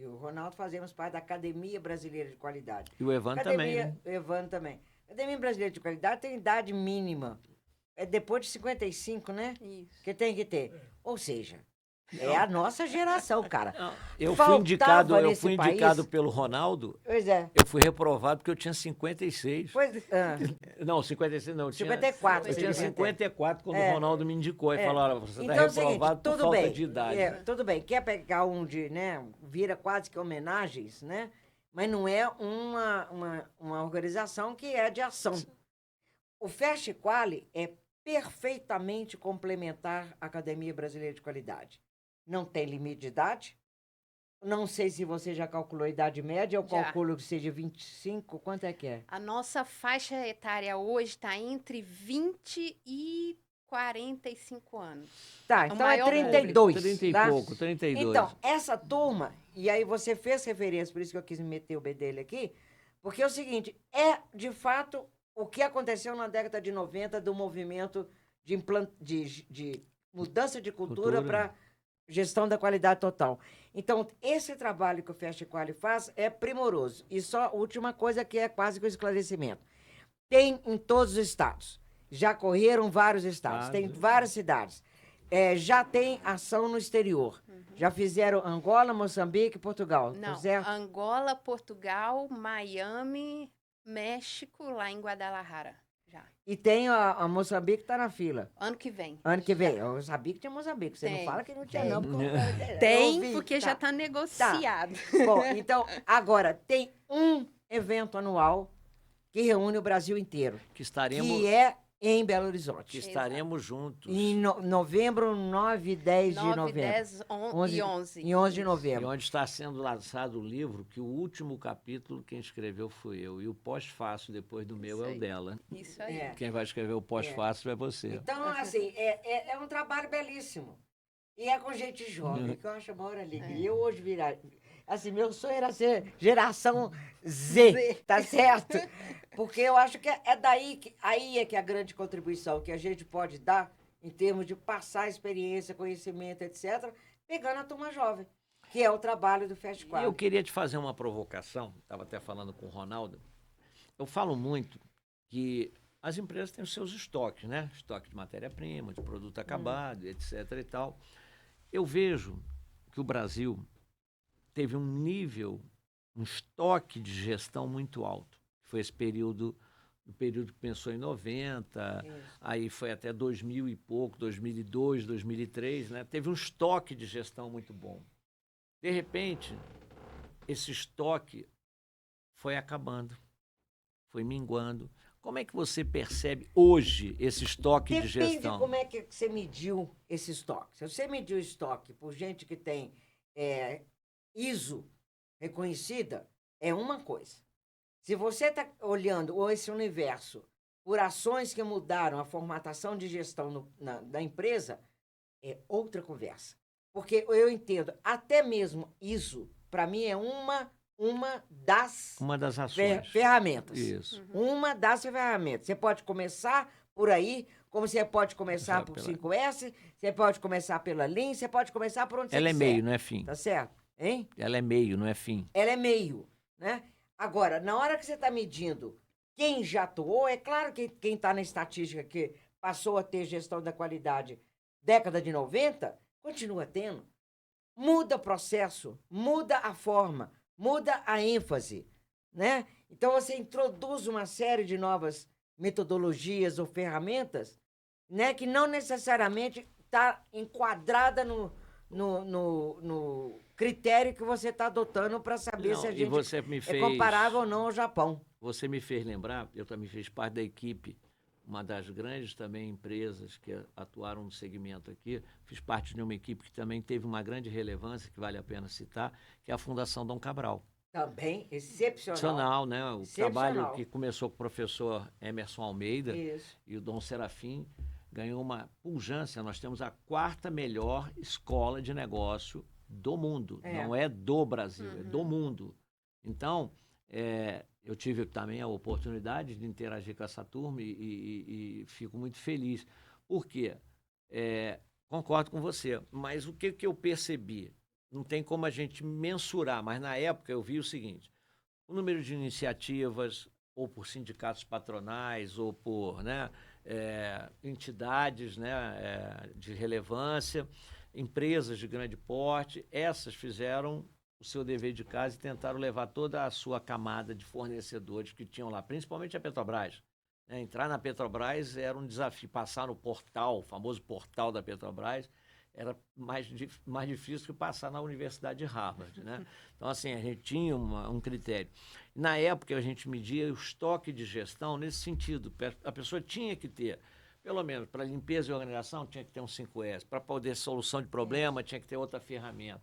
o Ronaldo fazemos parte da Academia Brasileira de Qualidade. E o Evandro também, né? O Evandro também. A Academia Brasileira de Qualidade tem idade mínima. É depois de 55, né? Isso. Que tem que ter. Ou seja, é a nossa geração, cara. Não, eu Faltava fui nesse indicado país- pelo Ronaldo. Pois é. Eu fui reprovado porque eu tinha 56. Não, 56 não. Eu tinha, 54. eu tinha você 54 quando É. o Ronaldo me indicou. E falou, olha, você está Então é o seguinte, reprovado por tudo falta bem, de idade. tudo bem, quer pegar um de, né, vira quase que homenagens, né, mas não é uma organização que é de ação. O Festiquali é perfeitamente complementar à Academia Brasileira de Qualidade. Não tem limite de idade. Não sei se você já calculou a idade média, eu Já. calculo que seja 25, quanto é que é? A nossa faixa etária hoje está entre 20 e 45 anos. Tá, O então é maior 32, 30 e tá? pouco, 32. Então, essa turma, e aí você fez referência, por isso que eu quis meter o bedelho aqui, porque é o seguinte, é de fato o que aconteceu na década de 90 do movimento de mudança de cultura para gestão da qualidade total. Então, esse trabalho que o Festiquali faz é primoroso. E só a última coisa que é quase que o esclarecimento. Tem em todos os estados. Já correram vários estados, tem várias cidades. Já tem ação no exterior. Já fizeram Angola, Moçambique, Portugal. Não, Tá certo? Angola, Portugal, Miami, México, lá em Guadalajara, já. E tem a Moçambique que está na fila. Ano que vem. Ano que vem. Eu sabia que tinha Moçambique. Você não Tem, fala que não tinha, tem. não. Porque eu Tem, ouvi. porque já está negociado. Bom, então, agora, tem um evento anual que reúne o Brasil inteiro. Que estaremos, Que é em Belo Horizonte. que estaremos juntos. Em novembro, 9 e 10 de 9, novembro. 10 e 11. Em 11 de E novembro. onde está sendo lançado o livro, que o último capítulo quem escreveu fui eu. E o pós-fácil depois do meu Isso é o aí. dela. Isso aí. É. Quem vai escrever o pós-fácil é você. Então, assim, é um trabalho belíssimo. E é com gente jovem, que eu acho a maior alegria. Eu hoje virar... Assim, meu sonho era ser geração Z, tá certo? Porque eu acho que é daí que... Aí é que é a grande contribuição que a gente pode dar em termos de passar experiência, conhecimento, etc., pegando a turma jovem, que é o trabalho do E Festiquali. eu queria te fazer uma provocação, estava até falando com o Ronaldo. Eu falo muito que as empresas têm os seus estoques, né? Estoque de matéria-prima, de produto acabado, etc. e tal. Eu vejo que o Brasil teve um nível, um estoque de gestão muito alto. Foi esse período, o período que começou em 90, aí foi até 2000 e pouco, 2002, 2003, né? Teve um estoque de gestão muito bom. De repente, esse estoque foi acabando, foi minguando. Como é que você percebe hoje esse estoque de Depende gestão? como é que você mediu esse estoque. Se você mediu o estoque por gente que tem ISO reconhecida, é uma coisa. Se você está olhando esse universo por ações que mudaram a formatação de gestão da empresa, é outra conversa. Porque eu entendo, até mesmo ISO, para mim, é uma das ações. ferramentas. Isso. Uma das ferramentas. Você pode começar por aí, como você pode começar por 5S, você pode começar pela Lean, você pode começar por onde você quiser. Ela é meio, não é fim. Tá certo? Hein? Ela é meio, não é fim. Ela é meio, né? Agora, na hora que você está medindo quem já atuou, é claro que quem está na estatística que passou a ter gestão da qualidade década de 90, continua tendo. Muda o processo, muda a forma, muda a ênfase, né? Então, você introduz uma série de novas metodologias ou ferramentas, né, que não necessariamente está enquadrada no critério que você está adotando para saber se a gente é comparável ou não ao Japão. Você me fez lembrar, eu também fiz parte da equipe, uma das grandes também empresas que atuaram no segmento aqui, fiz parte de uma equipe que também teve uma grande relevância, que vale a pena citar, que é a Fundação Dom Cabral. Também, excepcional. Excepcional, né? O trabalho que começou com o professor Emerson Almeida e o Dom Serafim ganhou uma pujança. Nós temos a 4ª melhor escola de negócio do mundo. Não é do Brasil, é do mundo. Então, eu tive também a oportunidade de interagir com essa turma e fico muito feliz. Por quê? Concordo com você, mas o que eu percebi? Não tem como a gente mensurar, mas na época eu vi o seguinte: o número de iniciativas, ou por sindicatos patronais, ou por entidades de relevância, empresas de grande porte, essas fizeram o seu dever de casa e tentaram levar toda a sua camada de fornecedores que tinham lá, principalmente a Petrobras. Entrar na Petrobras era um desafio, passar no portal, o famoso portal da Petrobras, era mais difícil que passar na Universidade de Harvard, né? Então, assim, a gente tinha um critério. Na época, a gente media o estoque de gestão nesse sentido. A pessoa tinha que ter, pelo menos para limpeza e organização, tinha que ter um 5S. Para poder solução de problema, tinha que ter outra ferramenta.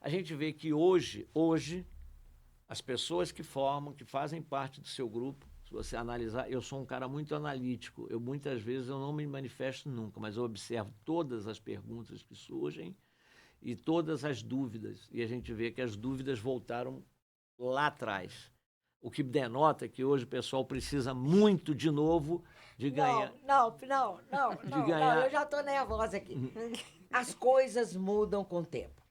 A gente vê que hoje, as pessoas que formam, que fazem parte do seu grupo, se você analisar, eu sou um cara muito analítico. Muitas vezes eu não me manifesto nunca, mas eu observo todas as perguntas que surgem e todas as dúvidas. E a gente vê que as dúvidas voltaram lá atrás. O que denota que hoje o pessoal precisa muito de novo de ganhar. Não, eu já estou nervosa aqui. As coisas mudam com o tempo.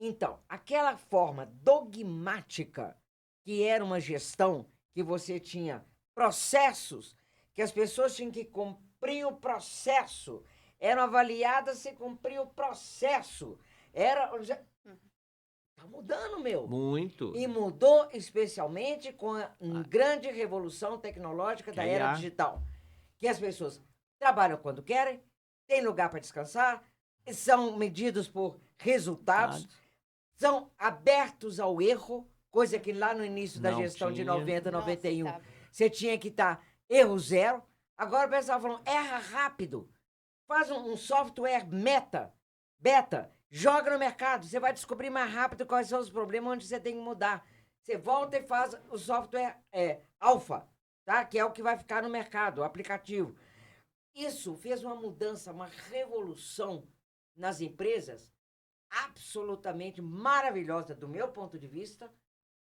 Então, aquela forma dogmática que era uma gestão, que você tinha processos, que as pessoas tinham que cumprir o processo, eram avaliadas se cumprir o processo. Está mudando, meu. Muito. E mudou especialmente com a grande revolução tecnológica da era digital. Que as pessoas trabalham quando querem, têm lugar para descansar, são medidos por resultados, são abertos ao erro, coisa que lá no início da gestão de 90, 91, você tinha que estar erro zero. Agora o pessoal falando, erra rápido, faz um software beta, joga no mercado, você vai descobrir mais rápido quais são os problemas, onde você tem que mudar. Você volta e faz o software alfa, tá? Que é o que vai ficar no mercado, o aplicativo. Isso fez uma mudança, uma revolução nas empresas absolutamente maravilhosa do meu ponto de vista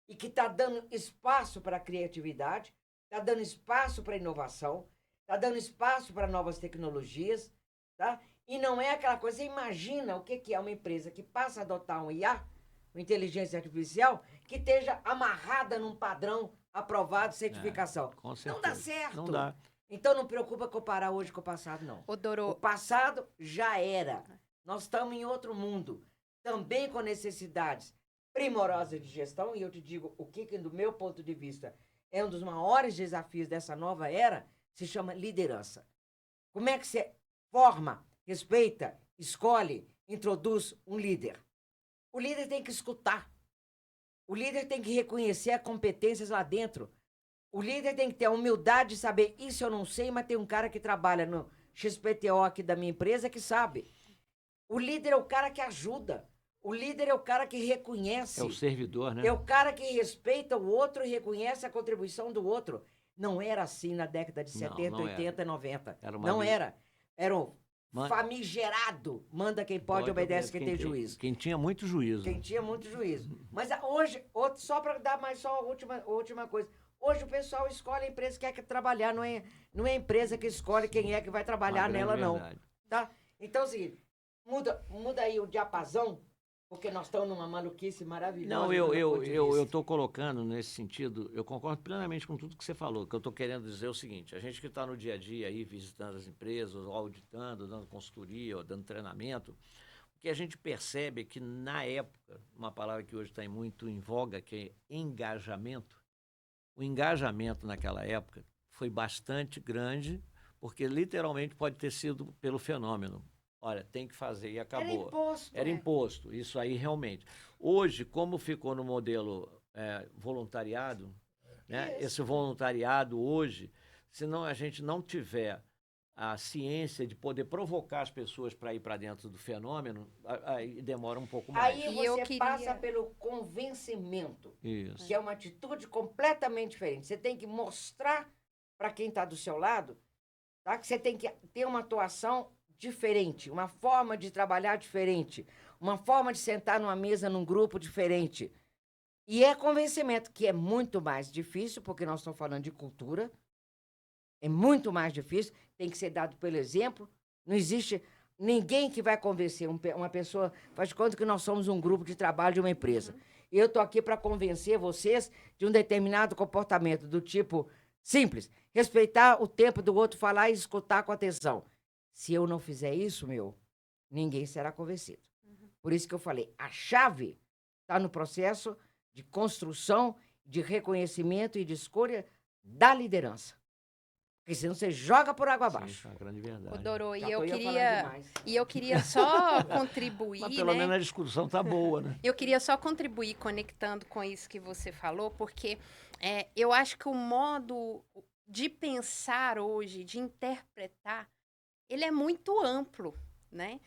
e que está dando espaço para a criatividade, está dando espaço para a inovação, está dando espaço para novas tecnologias, tá? E não é aquela coisa, você imagina o que é uma empresa que passa a adotar um IA, uma inteligência artificial, que esteja amarrada num padrão aprovado de certificação. Com certeza. Não dá certo. Não dá. Então não preocupa comparar hoje com o passado, não. O passado já era. Nós estamos em outro mundo, também com necessidades primorosas de gestão, e eu te digo, o que do meu ponto de vista, é um dos maiores desafios dessa nova era, se chama liderança. Como é que você forma, respeita, escolhe, introduz um líder? O líder tem que escutar. O líder tem que reconhecer as competências lá dentro. O líder tem que ter a humildade de saber, isso eu não sei, mas tem um cara que trabalha no XPTO aqui da minha empresa que sabe. O líder é o cara que ajuda. O líder é o cara que reconhece. É o servidor, né? É o cara que respeita o outro e reconhece a contribuição do outro. Não era assim na década de 70, 80 e 90. Não era. Era um famigerado. Manda quem pode, obedece quem tem juízo. Quem tinha muito juízo. Quem tinha muito juízo. Mas hoje, só para dar mais só a última coisa. Hoje o pessoal escolhe a empresa que quer trabalhar, não é a empresa que escolhe quem é que vai trabalhar nela, não. Tá? Então é o seguinte, muda aí o diapasão, porque nós estamos numa maluquice maravilhosa. Não, eu estou colocando nesse sentido, eu concordo plenamente com tudo que você falou. O que eu estou querendo dizer é o seguinte: a gente que está no dia a dia aí, visitando as empresas, ou auditando, dando consultoria, ou dando treinamento, o que a gente percebe é que, na época, uma palavra que hoje está muito em voga, que é engajamento, o engajamento naquela época foi bastante grande, porque literalmente pode ter sido pelo fenômeno. Olha, tem que fazer e acabou. Era imposto. Era imposto, isso aí realmente. Hoje, como ficou no modelo voluntariado, né? Esse voluntariado hoje, se a gente não tiver a ciência de poder provocar as pessoas para ir para dentro do fenômeno, aí demora um pouco mais. Aí você passa pelo convencimento, isso, que é uma atitude completamente diferente. Você tem que mostrar para quem está do seu lado, tá? Que você tem que ter uma atuação diferente, uma forma de trabalhar diferente, uma forma de sentar numa mesa, num grupo diferente. E é convencimento, que é muito mais difícil, porque nós estamos falando de cultura, é muito mais difícil, tem que ser dado pelo exemplo. Não existe ninguém que vai convencer uma pessoa. Faz de conta que nós somos um grupo de trabalho de uma empresa. Uhum. Eu estou aqui para convencer vocês de um determinado comportamento, do tipo simples, respeitar o tempo do outro, falar e escutar com atenção. Se eu não fizer isso, ninguém será convencido. Uhum. Por isso que eu falei, a chave está no processo de construção, de reconhecimento e de escolha da liderança. Porque senão você joga por água abaixo. Sim, é uma grande verdade. Doro, e eu queria só contribuir, mas pelo menos a discussão tá boa, né? Eu queria só contribuir conectando com isso que você falou, porque eu acho que o modo de pensar hoje, de interpretar, ele é muito amplo, né?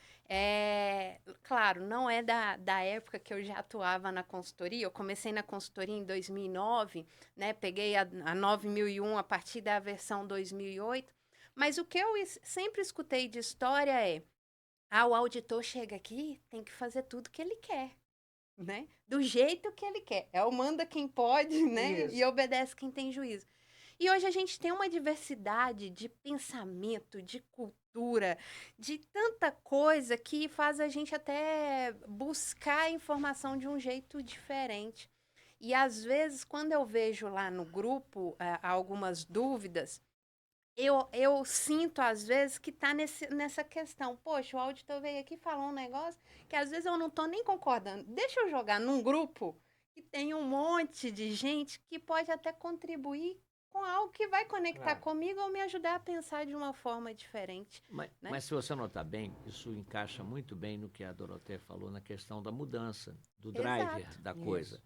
Claro, não é da época que eu já atuava na consultoria. Eu comecei na consultoria em 2009, né? Peguei a 9001 a partir da versão 2008. Mas o que eu sempre escutei de história é: o auditor chega aqui, tem que fazer tudo que ele quer, né? Do jeito que ele quer. É o manda quem pode, né? Isso. E obedece quem tem juízo. E hoje a gente tem uma diversidade de pensamento, de cultura, de tanta coisa que faz a gente até buscar a informação de um jeito diferente. E, às vezes, quando eu vejo lá no grupo algumas dúvidas, eu sinto, às vezes, que está nessa questão. Poxa, o auditor veio aqui e falou um negócio que, às vezes, eu não estou nem concordando. Deixa eu jogar num grupo que tem um monte de gente que pode até contribuir com algo que vai conectar comigo ou me ajudar a pensar de uma forma diferente. Mas se você notar bem, isso encaixa muito bem no que a Dorothea falou na questão da mudança, do driver da coisa.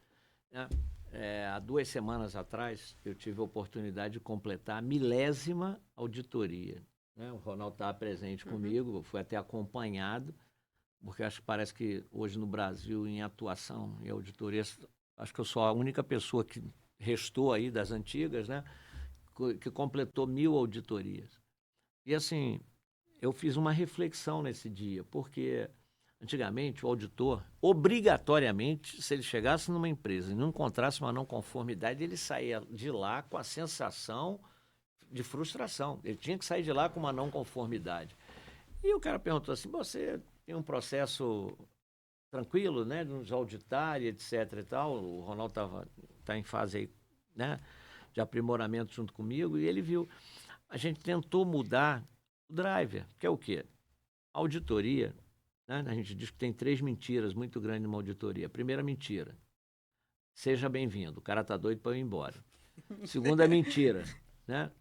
Há 2 semanas atrás, eu tive a oportunidade de completar a 1000ª auditoria. Né? O Ronaldo estava presente comigo, eu fui até acompanhado, porque acho que parece que hoje no Brasil, em atuação em auditoria, acho que eu sou a única pessoa que restou aí das antigas, né, que completou 1000 auditorias. E assim, eu fiz uma reflexão nesse dia, porque antigamente o auditor, obrigatoriamente, se ele chegasse numa empresa e não encontrasse uma não conformidade, ele saía de lá com a sensação de frustração. Ele tinha que sair de lá com uma não conformidade. E o cara perguntou assim: você tem um processo tranquilo, né, de nos auditar e etc e tal? O Ronaldo está em fase aí, né, de aprimoramento junto comigo, e ele viu. A gente tentou mudar o driver, que é o quê? A auditoria, né, a gente diz que tem 3 mentiras muito grandes numa auditoria. Primeira mentira: seja bem-vindo, o cara tá doido para eu ir embora. Segunda mentira, né?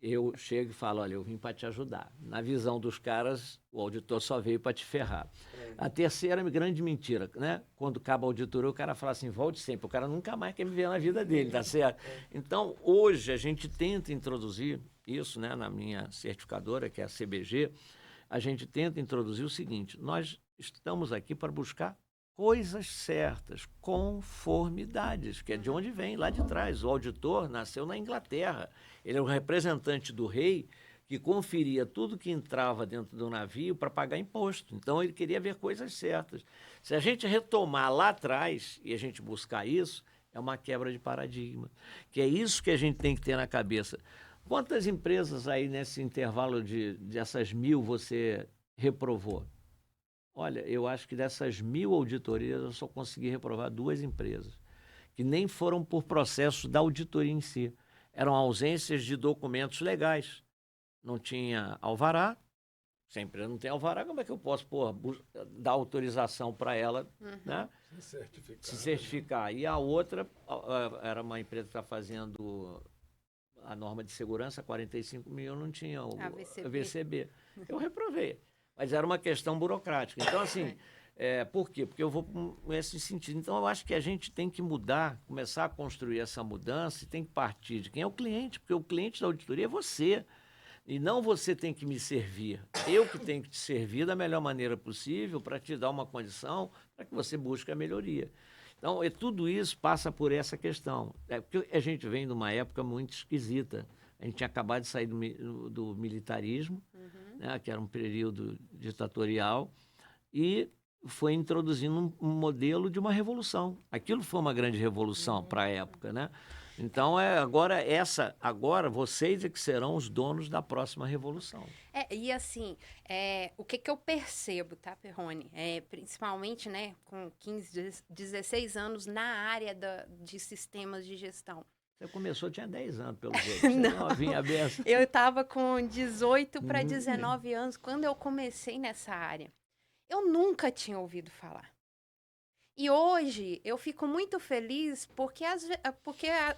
Eu chego e falo: olha, eu vim para te ajudar. Na visão dos caras, o auditor só veio para te ferrar. A terceira grande mentira, né? Quando acaba a auditoria, o cara fala assim, volte sempre. O cara nunca mais quer me ver na vida dele, tá certo? Então, hoje, a gente tenta introduzir isso, né? Na minha certificadora, que é a CBG, a gente tenta introduzir o seguinte, nós estamos aqui para buscar coisas certas, conformidades, que é de onde vem, lá de trás. O auditor nasceu na Inglaterra. Ele é o representante do rei que conferia tudo que entrava dentro do navio para pagar imposto. Então, ele queria ver coisas certas. Se a gente retomar lá atrás e a gente buscar isso, é uma quebra de paradigma. Que é isso que a gente tem que ter na cabeça. Quantas empresas aí nesse intervalo dessas 1.000 você reprovou? Olha, eu acho que dessas 1.000 auditorias eu só consegui reprovar 2 empresas, que nem foram por processo da auditoria em si. Eram ausências de documentos legais. Não tinha alvará. Se a empresa não tem alvará, como é que eu posso dar autorização para ela, né? Se certificar. E a outra era uma empresa que está fazendo a norma de segurança, 45 mil, não tinha o VCB. Eu reprovei. Mas era uma questão burocrática. Então, assim, por quê? Porque eu vou nesse sentido. Então, eu acho que a gente tem que mudar, começar a construir essa mudança e tem que partir de quem é o cliente, porque o cliente da auditoria é você. E não você tem que me servir. Eu que tenho que te servir da melhor maneira possível para te dar uma condição para que você busque a melhoria. Então, tudo isso passa por essa questão. Porque a gente vem de uma época muito esquisita. A gente tinha acabado de sair do militarismo, né, que era um período ditatorial, e foi introduzindo um modelo de uma revolução. Aquilo foi uma grande revolução para a época, né? Então, agora vocês é que serão os donos da próxima revolução. E assim, o que eu percebo, tá, Perrone? Principalmente, né, com 15, 16 anos na área de sistemas de gestão. Você começou, tinha 10 anos, pelo jeito. Você novinha aberta. Eu estava com 18 para 19 anos quando eu comecei nessa área. Eu nunca tinha ouvido falar. E hoje eu fico muito feliz porque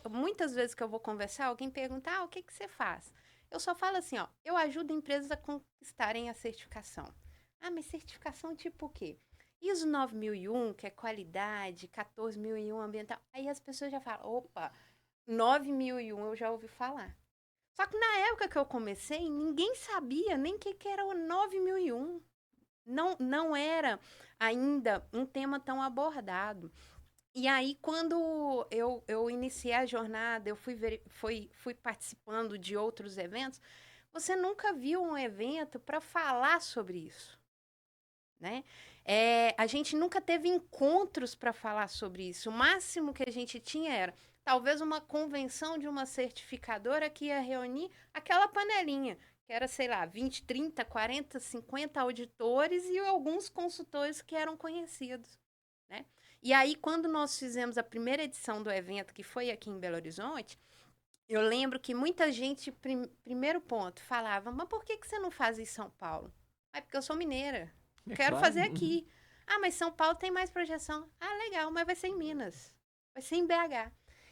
muitas vezes que eu vou conversar, alguém pergunta, o que você faz? Eu só falo assim, eu ajudo empresas a conquistarem a certificação. Mas certificação tipo o quê? ISO 9001, que é qualidade, 14001 ambiental. Aí as pessoas já falam, opa, 9001 eu já ouvi falar. Só que na época que eu comecei, ninguém sabia nem o que era o 9001. Não era ainda um tema tão abordado. E aí, quando eu iniciei a jornada, eu fui participando de outros eventos, você nunca viu um evento para falar sobre isso, né? A gente nunca teve encontros para falar sobre isso. O máximo que a gente tinha era, talvez, uma convenção de uma certificadora que ia reunir aquela panelinha, que era, sei lá, 20, 30, 40, 50 auditores e alguns consultores que eram conhecidos, né? E aí, quando nós fizemos a primeira edição do evento, que foi aqui em Belo Horizonte, eu lembro que muita gente, primeiro ponto, falava, mas por que você não faz em São Paulo? Porque eu sou mineira, quero fazer aqui. Mas São Paulo tem mais projeção. Legal, mas vai ser em Minas, vai ser em BH.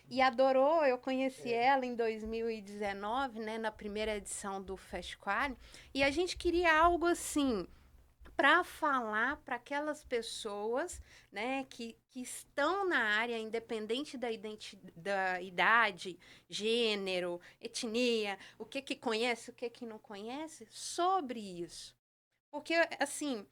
E a Dorô, eu conheci ela em 2019, né, na primeira edição do Festival, e a gente queria algo assim, para falar para aquelas pessoas, né, que estão na área, independente da idade, gênero, etnia, o que conhece, o que não conhece, sobre isso. Porque, assim,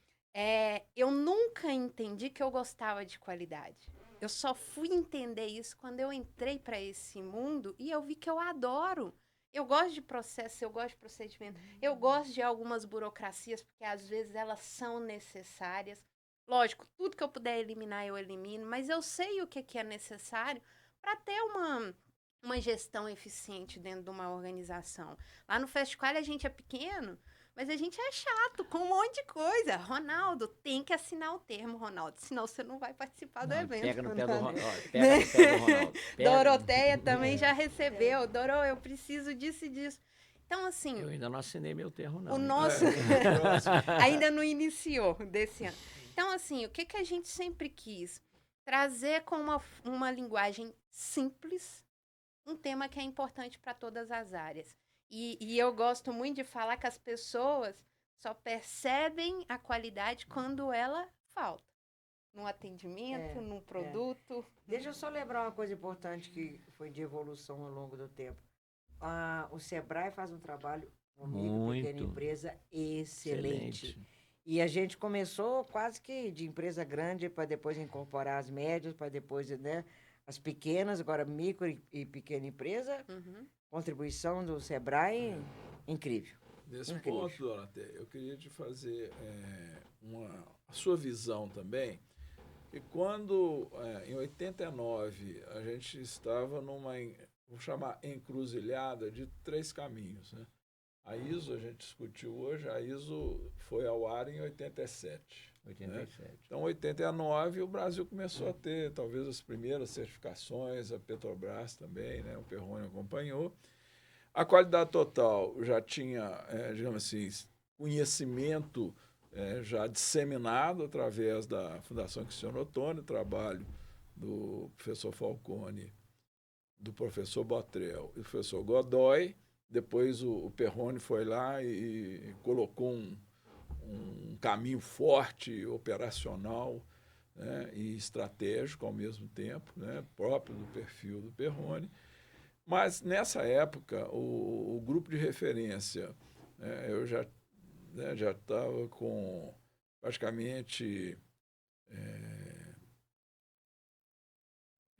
eu nunca entendi que eu gostava de qualidade. Eu só fui entender isso quando eu entrei para esse mundo e eu vi que eu adoro. Eu gosto de processo, eu gosto de procedimento, eu gosto de algumas burocracias, porque às vezes elas são necessárias. Lógico, tudo que eu puder eliminar, eu elimino, mas eu sei o que é necessário para ter uma gestão eficiente dentro de uma organização. Lá no Festival a gente é pequeno, mas a gente é chato com um monte de coisa. Ronaldo, tem que assinar o termo, Ronaldo, senão você não vai participar do evento. Pega no pé do Ronaldo. Pega no pé do Ronaldo. Doroteia também já recebeu. Dorô, eu preciso disso e disso. Então, assim... Eu ainda não assinei meu termo, não. O nosso... ainda não iniciou desse ano. Então, assim, o que a gente sempre quis? Trazer com uma linguagem simples um tema que é importante para todas as áreas. E eu gosto muito de falar que as pessoas só percebem a qualidade quando ela falta. No atendimento, no produto. Deixa eu só lembrar uma coisa importante que foi de evolução ao longo do tempo. O Sebrae faz um trabalho comigo, pequena empresa, excelente. E a gente começou quase que de empresa grande para depois incorporar as médias, para depois, né, as pequenas, agora micro e pequena empresa. Contribuição do Sebrae, incrível. Nesse ponto, Dorothea, eu queria te fazer a sua visão também. E quando, em 89, a gente estava numa, vou chamar, encruzilhada de 3 caminhos, né? A ISO, a gente discutiu hoje, a ISO foi ao ar em 87. 87. Né? Então, em 89, o Brasil começou a ter, talvez, as primeiras certificações, a Petrobras também, né? O Perrone acompanhou. A Qualidade Total já tinha, digamos assim, conhecimento já disseminado através da Fundação Cristiano Ottoni, trabalho do professor Falcone, do professor Botrel e do professor Godoy. Depois o Perrone foi lá e colocou um caminho forte, operacional, né, e estratégico ao mesmo tempo, né, próprio do perfil do Perrone. Mas, nessa época, o grupo de referência, eu já estava com praticamente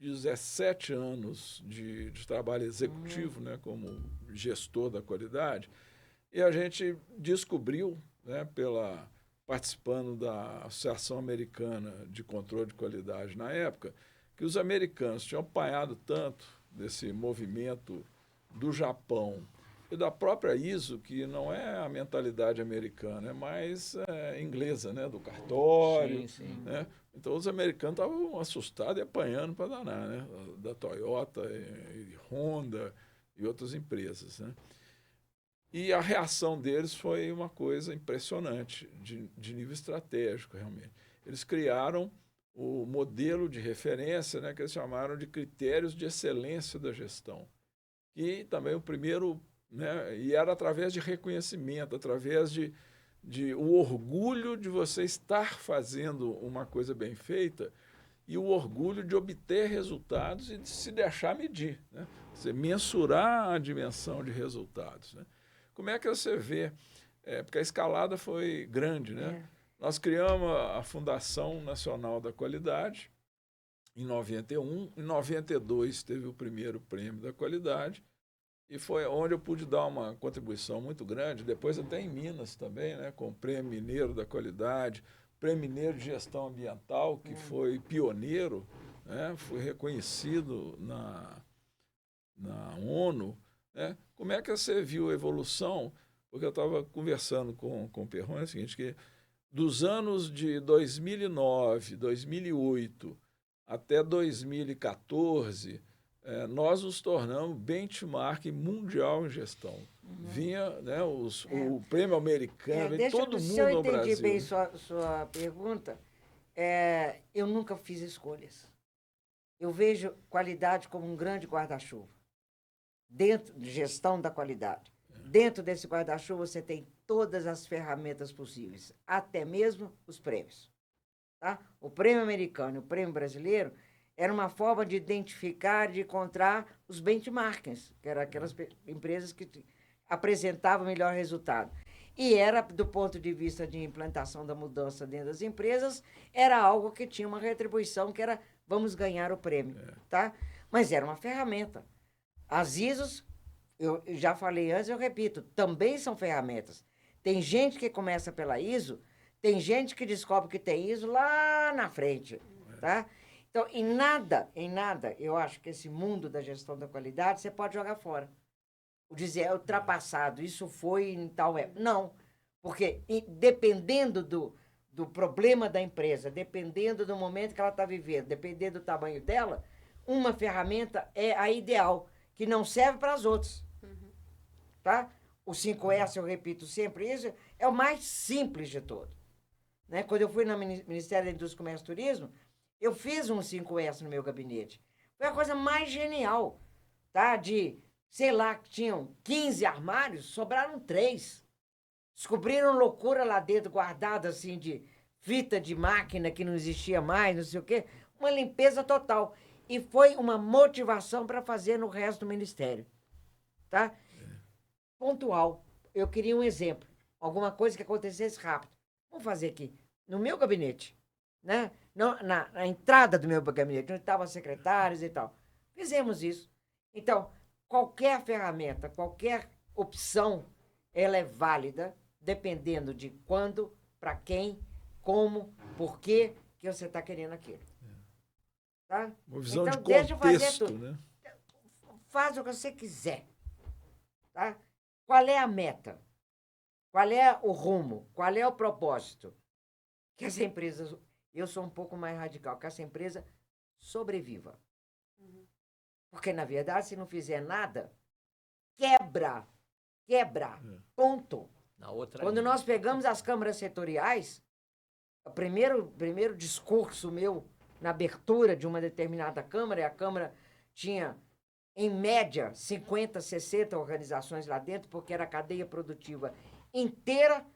17 anos de trabalho executivo, né, como gestor da qualidade, e a gente descobriu, né, participando da Associação Americana de Controle de Qualidade na época, que os americanos tinham apanhado tanto desse movimento do Japão e da própria ISO, que não é a mentalidade americana, é mais inglesa, né, do cartório. Sim, sim. Né? Então, os americanos estavam assustados e apanhando para danar, né, da Toyota, e Honda e outras empresas. Né? E a reação deles foi uma coisa impressionante, de nível estratégico, realmente. Eles criaram o modelo de referência, né, que eles chamaram de critérios de excelência da gestão. E também o primeiro, né, e era através de reconhecimento, através de o orgulho de você estar fazendo uma coisa bem feita e o orgulho de obter resultados e de se deixar medir, né? Você mensurar a dimensão de resultados. Né? Como é que você vê? Porque a escalada foi grande, né? Nós criamos a Fundação Nacional da Qualidade em 91. Em 92 teve o primeiro prêmio da qualidade e foi onde eu pude dar uma contribuição muito grande. Depois até em Minas também, né, com o Prêmio Mineiro da Qualidade, Prêmio Mineiro de Gestão Ambiental, que foi pioneiro, né, foi reconhecido na ONU. Né? Como é que você viu a evolução? Porque eu estava conversando com o Perrone, é o seguinte, que dos anos de 2009, 2008 até 2014, nós nos tornamos benchmark mundial em gestão. Vinha, né, o prêmio americano, todo mundo no Brasil. Se eu entendi bem sua pergunta, eu nunca fiz escolhas. Eu vejo qualidade como um grande guarda-chuva, dentro de gestão da qualidade. Dentro desse guarda-chuva você tem todas as ferramentas possíveis, até mesmo os prêmios. Tá? O prêmio americano e o prêmio brasileiro era uma forma de identificar, de encontrar os benchmarks, que eram aquelas empresas que apresentavam melhor resultado. E era, do ponto de vista de implantação da mudança dentro das empresas, era algo que tinha uma retribuição, que era vamos ganhar o prêmio. Tá? Mas era uma ferramenta. As ISOs, eu já falei antes, eu repito, também são ferramentas. Tem gente que começa pela ISO, tem gente que descobre que tem ISO lá na frente, tá? Então, em nada, eu acho que esse mundo da gestão da qualidade você pode jogar fora. O dizer é ultrapassado, isso foi em tal época. Não, porque dependendo do problema da empresa, dependendo do momento que ela está vivendo, dependendo do tamanho dela, uma ferramenta é a ideal, que não serve para as outras. Tá? O 5S, eu repito sempre isso, é o mais simples de todo. Né? Quando eu fui no Ministério da Indústria, Comércio e Turismo, eu fiz um 5S no meu gabinete. Foi a coisa mais genial. Tá? Sei lá, tinham 15 armários, sobraram 3. Descobriram loucura lá dentro, guardada assim, de fita de máquina que não existia mais, não sei o quê. Uma limpeza total. E foi uma motivação para fazer no resto do ministério. Tá? Pontual. Eu queria um exemplo. Alguma coisa que acontecesse rápido. Vamos fazer aqui. No meu gabinete. Né? Na entrada do meu gabinete, onde estavam as secretárias e tal. Fizemos isso. Então, qualquer ferramenta, qualquer opção, ela é válida, dependendo de quando, para quem, como, por que você está querendo aquilo. Tá? Uma visão então, de deixa eu fazer contexto, tudo. né? Faz o que você quiser. Tá? Qual é a meta? Qual é o rumo? Qual é o propósito? Que essa empresa... Eu sou um pouco mais radical. Que essa empresa sobreviva. Porque, na verdade, se não fizer nada, quebra. Ponto. Na outra Quando linha. nós pegamos as câmaras setoriais, o primeiro discurso meu na abertura de uma determinada câmara, e a câmara tinha, em média, 50, 60 organizações lá dentro, porque era a cadeia produtiva inteira,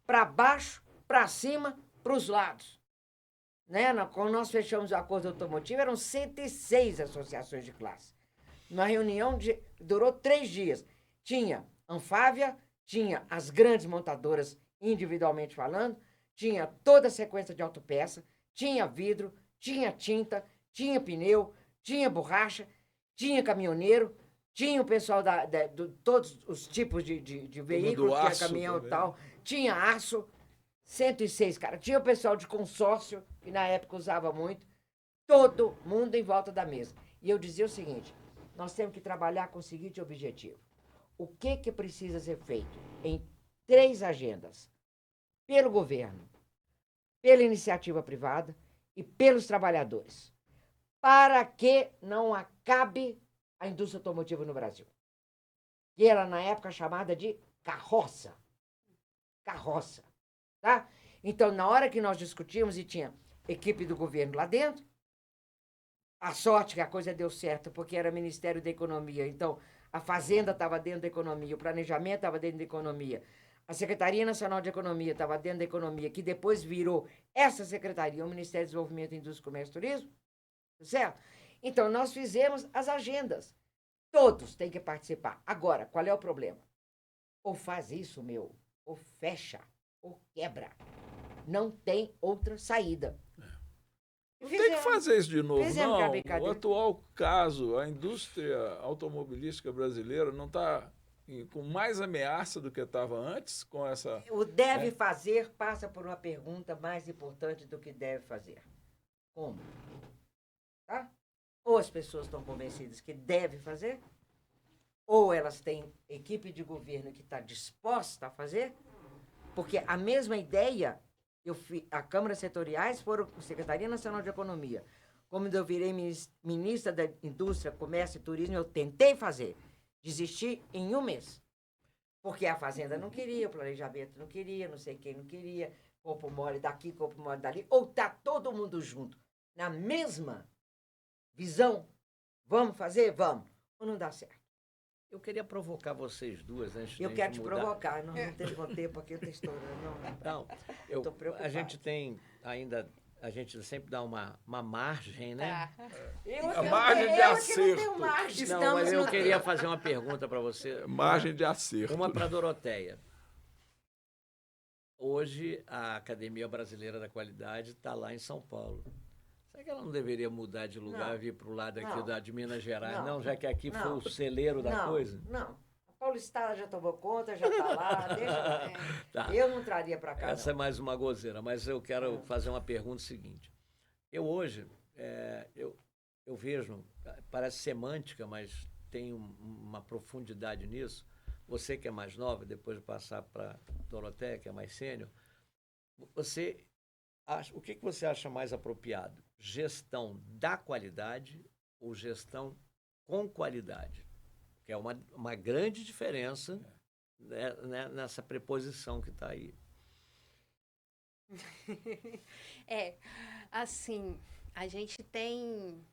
para baixo, para cima, para os lados. Né? Quando nós fechamos o acordo automotivo, eram 106 associações de classe. Uma reunião durou 3 dias. Tinha Anfávia, tinha as grandes montadoras individualmente falando, tinha toda a sequência de autopeça, tinha vidro, tinha tinta, tinha pneu, tinha borracha, tinha caminhoneiro, tinha o pessoal de todos os tipos de veículos, que era caminhão e tal, tinha aço, 106, cara. Tinha o pessoal de consórcio, que na época usava muito, todo mundo em volta da mesa. E eu dizia o seguinte, nós temos que trabalhar com o seguinte objetivo. O que precisa ser feito em 3 agendas? Pelo governo, pela iniciativa privada e pelos trabalhadores, para que não acabe a indústria automotiva no Brasil. Que era, na época, chamada de carroça. Carroça. Tá? Então, na hora que nós discutimos e tinha equipe do governo lá dentro, a sorte que a coisa deu certo, porque era Ministério da Economia, então a Fazenda estava dentro da Economia, o Planejamento estava dentro da Economia, a Secretaria Nacional de Economia estava dentro da Economia, que depois virou essa secretaria, o Ministério do Desenvolvimento, Indústria, Comércio e Turismo, certo? Então, nós fizemos as agendas. Todos têm que participar. Agora, qual é o problema? Ou faz isso, ou fecha, ou quebra. Não tem outra saída. Não tem que fazer isso de novo, Fizemos não. brincadeira. O atual caso, a indústria automobilística brasileira não está com mais ameaça do que estava antes com essa... O deve fazer passa por uma pergunta mais importante do que deve fazer. Como? Tá? Ou as pessoas estão convencidas que deve fazer, ou elas têm equipe de governo que está disposta a fazer, porque a mesma ideia, a Câmara Setoriais foram Secretaria Nacional de Economia. Como eu virei ministra da Indústria, Comércio e Turismo, eu tentei fazer. Desisti em 1 mês. Porque a Fazenda não queria, o Planejamento não queria, não sei quem não queria, corpo mole daqui, corpo mole dali, ou tá todo mundo junto, na mesma visão, vamos fazer? Vamos. Ou não dá certo. Eu queria provocar vocês duas antes de Eu quero te mudar. provocar, não tenho tempo aqui, eu estou estourando. Não, Tô preocupado. a gente tem ainda, a gente sempre dá uma margem, né? Tá. A margem de acerto. Não, margem. Não, mas eu queria fazer uma pergunta para você. Margem de acerto. Uma para Doroteia. Hoje, a Academia Brasileira da Qualidade está lá em São Paulo. Será que ela não deveria mudar de lugar e vir para o lado aqui de Minas Gerais? Não, já que aqui foi o celeiro da coisa? Não. A Paulistada já tomou conta, já está lá, deixa. Tá. Eu não traria para cá. Essa é mais uma gozeira, mas eu quero fazer uma pergunta seguinte. Eu hoje, eu vejo, parece semântica, mas tem uma profundidade nisso. Você que é mais nova, depois de passar para Doroteia, que é mais sênior, o que você acha mais apropriado? Gestão da qualidade ou gestão com qualidade? Que é uma grande diferença né, nessa preposição que está aí. Assim, a gente tem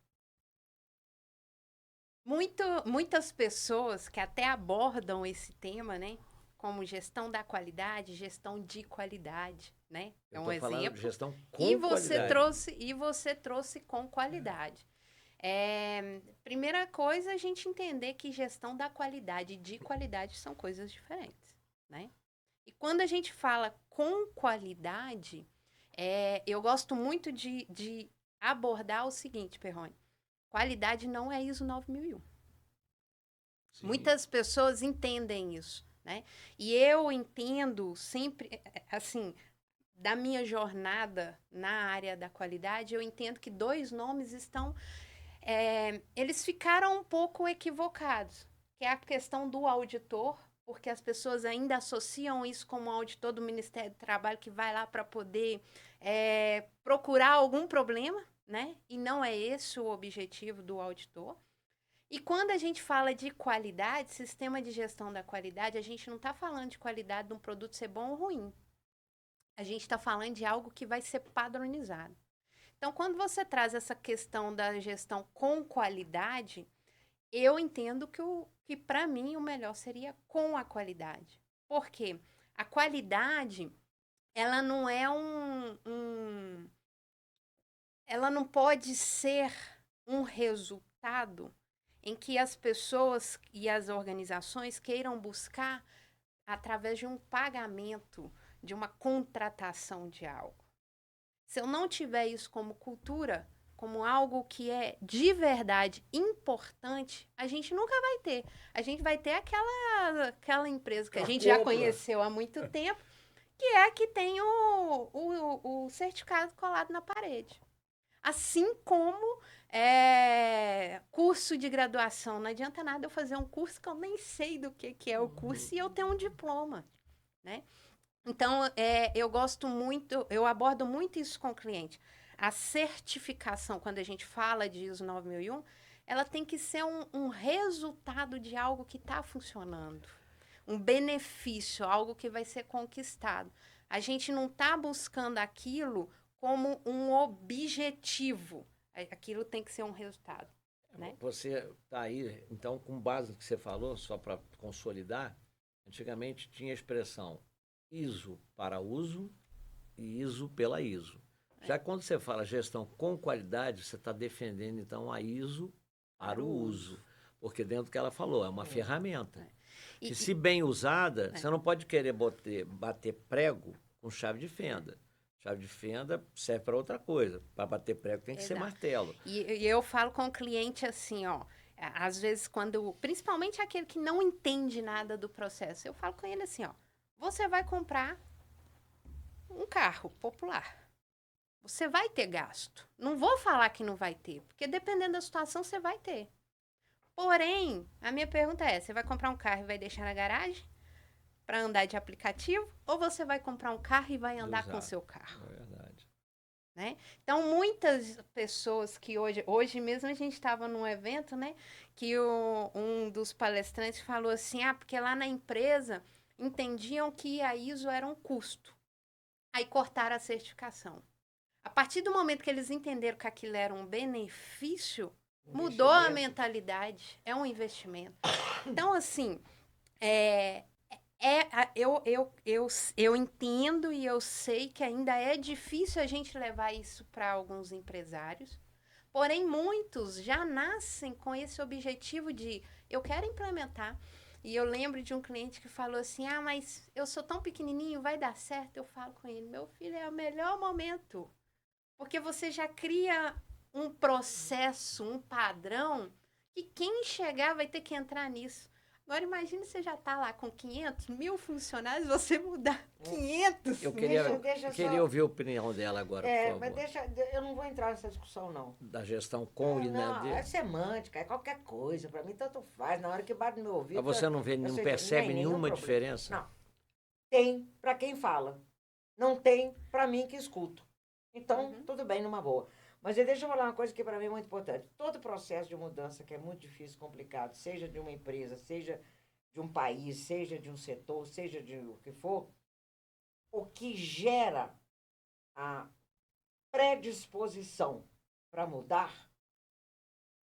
muitas pessoas que até abordam esse tema, né? como gestão da qualidade, gestão de qualidade, né? É Eu um tô falando de exemplo. gestão com E você qualidade. trouxe com qualidade. Primeira coisa, a gente entender que gestão da qualidade e de qualidade são coisas diferentes, né? E quando a gente fala com qualidade, eu gosto muito de abordar o seguinte, Perrone. Qualidade não é ISO 9001. Sim. Muitas pessoas entendem isso, né? E eu entendo sempre, assim, da minha jornada na área da qualidade, eu entendo que 2 nomes estão... eles ficaram um pouco equivocados, que é a questão do auditor, porque as pessoas ainda associam isso como auditor do Ministério do Trabalho que vai lá para poder procurar algum problema, né? E não é esse o objetivo do auditor. E quando a gente fala de qualidade, sistema de gestão da qualidade, a gente não está falando de qualidade de um produto ser bom ou ruim. A gente está falando de algo que vai ser padronizado. Então, quando você traz essa questão da gestão com qualidade, eu entendo que para mim, o melhor seria com a qualidade. Por quê? A qualidade, ela não é ela não pode ser um resultado em que as pessoas e as organizações queiram buscar através de um pagamento, de uma contratação de algo. Se eu não tiver isso como cultura, como algo que é de verdade importante, a gente nunca vai ter. A gente vai ter aquela empresa que a gente já conheceu há muito tempo, que é a que tem o certificado colado na parede. Assim como curso de graduação. Não adianta nada eu fazer um curso que eu nem sei do que é o curso e eu tenho um diploma, né? Então, eu gosto muito, eu abordo muito isso com o cliente. A certificação, quando a gente fala de ISO 9001, ela tem que ser um resultado de algo que está funcionando. Um benefício, algo que vai ser conquistado. A gente não está buscando aquilo como um objetivo. Aquilo tem que ser um resultado, né? Você está aí, então, com base no que você falou, só para consolidar, antigamente tinha a expressão ISO para uso e ISO pela ISO. Já quando você fala gestão com qualidade, você está defendendo, então, a ISO para o uso. Porque dentro do que ela falou, é uma ferramenta. Que, se bem usada, você não pode querer bater prego com chave de fenda. Chave de fenda serve para outra coisa. Para bater prego tem que ser martelo. E eu falo com o cliente assim, ó. Às vezes, principalmente aquele que não entende nada do processo, eu falo com ele assim, ó. Você vai comprar um carro popular. Você vai ter gasto. Não vou falar que não vai ter, porque dependendo da situação, você vai ter. Porém, a minha pergunta é, você vai comprar um carro e vai deixar na garagem para andar de aplicativo? Ou você vai comprar um carro e vai andar com o seu carro? É verdade. Né? Então, muitas pessoas que hoje mesmo a gente estava num evento, né? Que um dos palestrantes falou assim, porque lá na empresa entendiam que a ISO era um custo. Aí cortaram a certificação. A partir do momento que eles entenderam que aquilo era um benefício, mudou a mentalidade. É um investimento. Então, assim, eu entendo e eu sei que ainda é difícil a gente levar isso para alguns empresários. Porém, muitos já nascem com esse objetivo de eu quero implementar. E eu lembro de um cliente que falou assim, mas eu sou tão pequenininho, vai dar certo? Eu falo com ele, meu filho, é o melhor momento. Porque você já cria um processo, um padrão, que quem chegar vai ter que entrar nisso. Agora, imagine você já está lá com 500, 1000 funcionários, você mudar 500. Eu queria ouvir a opinião dela agora, por favor. Mas eu não vou entrar nessa discussão, não. Da gestão com e não, é semântica, é qualquer coisa. Para mim, tanto faz. Na hora que bate no meu ouvido... Mas você não percebe nenhuma diferença? Não. Tem para quem fala. Não tem para mim que escuto. Então, tudo bem, numa boa. Mas deixa eu falar uma coisa que para mim é muito importante. Todo processo de mudança que é muito difícil, complicado, seja de uma empresa, seja de um país, seja de um setor, seja de o que for, o que gera a predisposição para mudar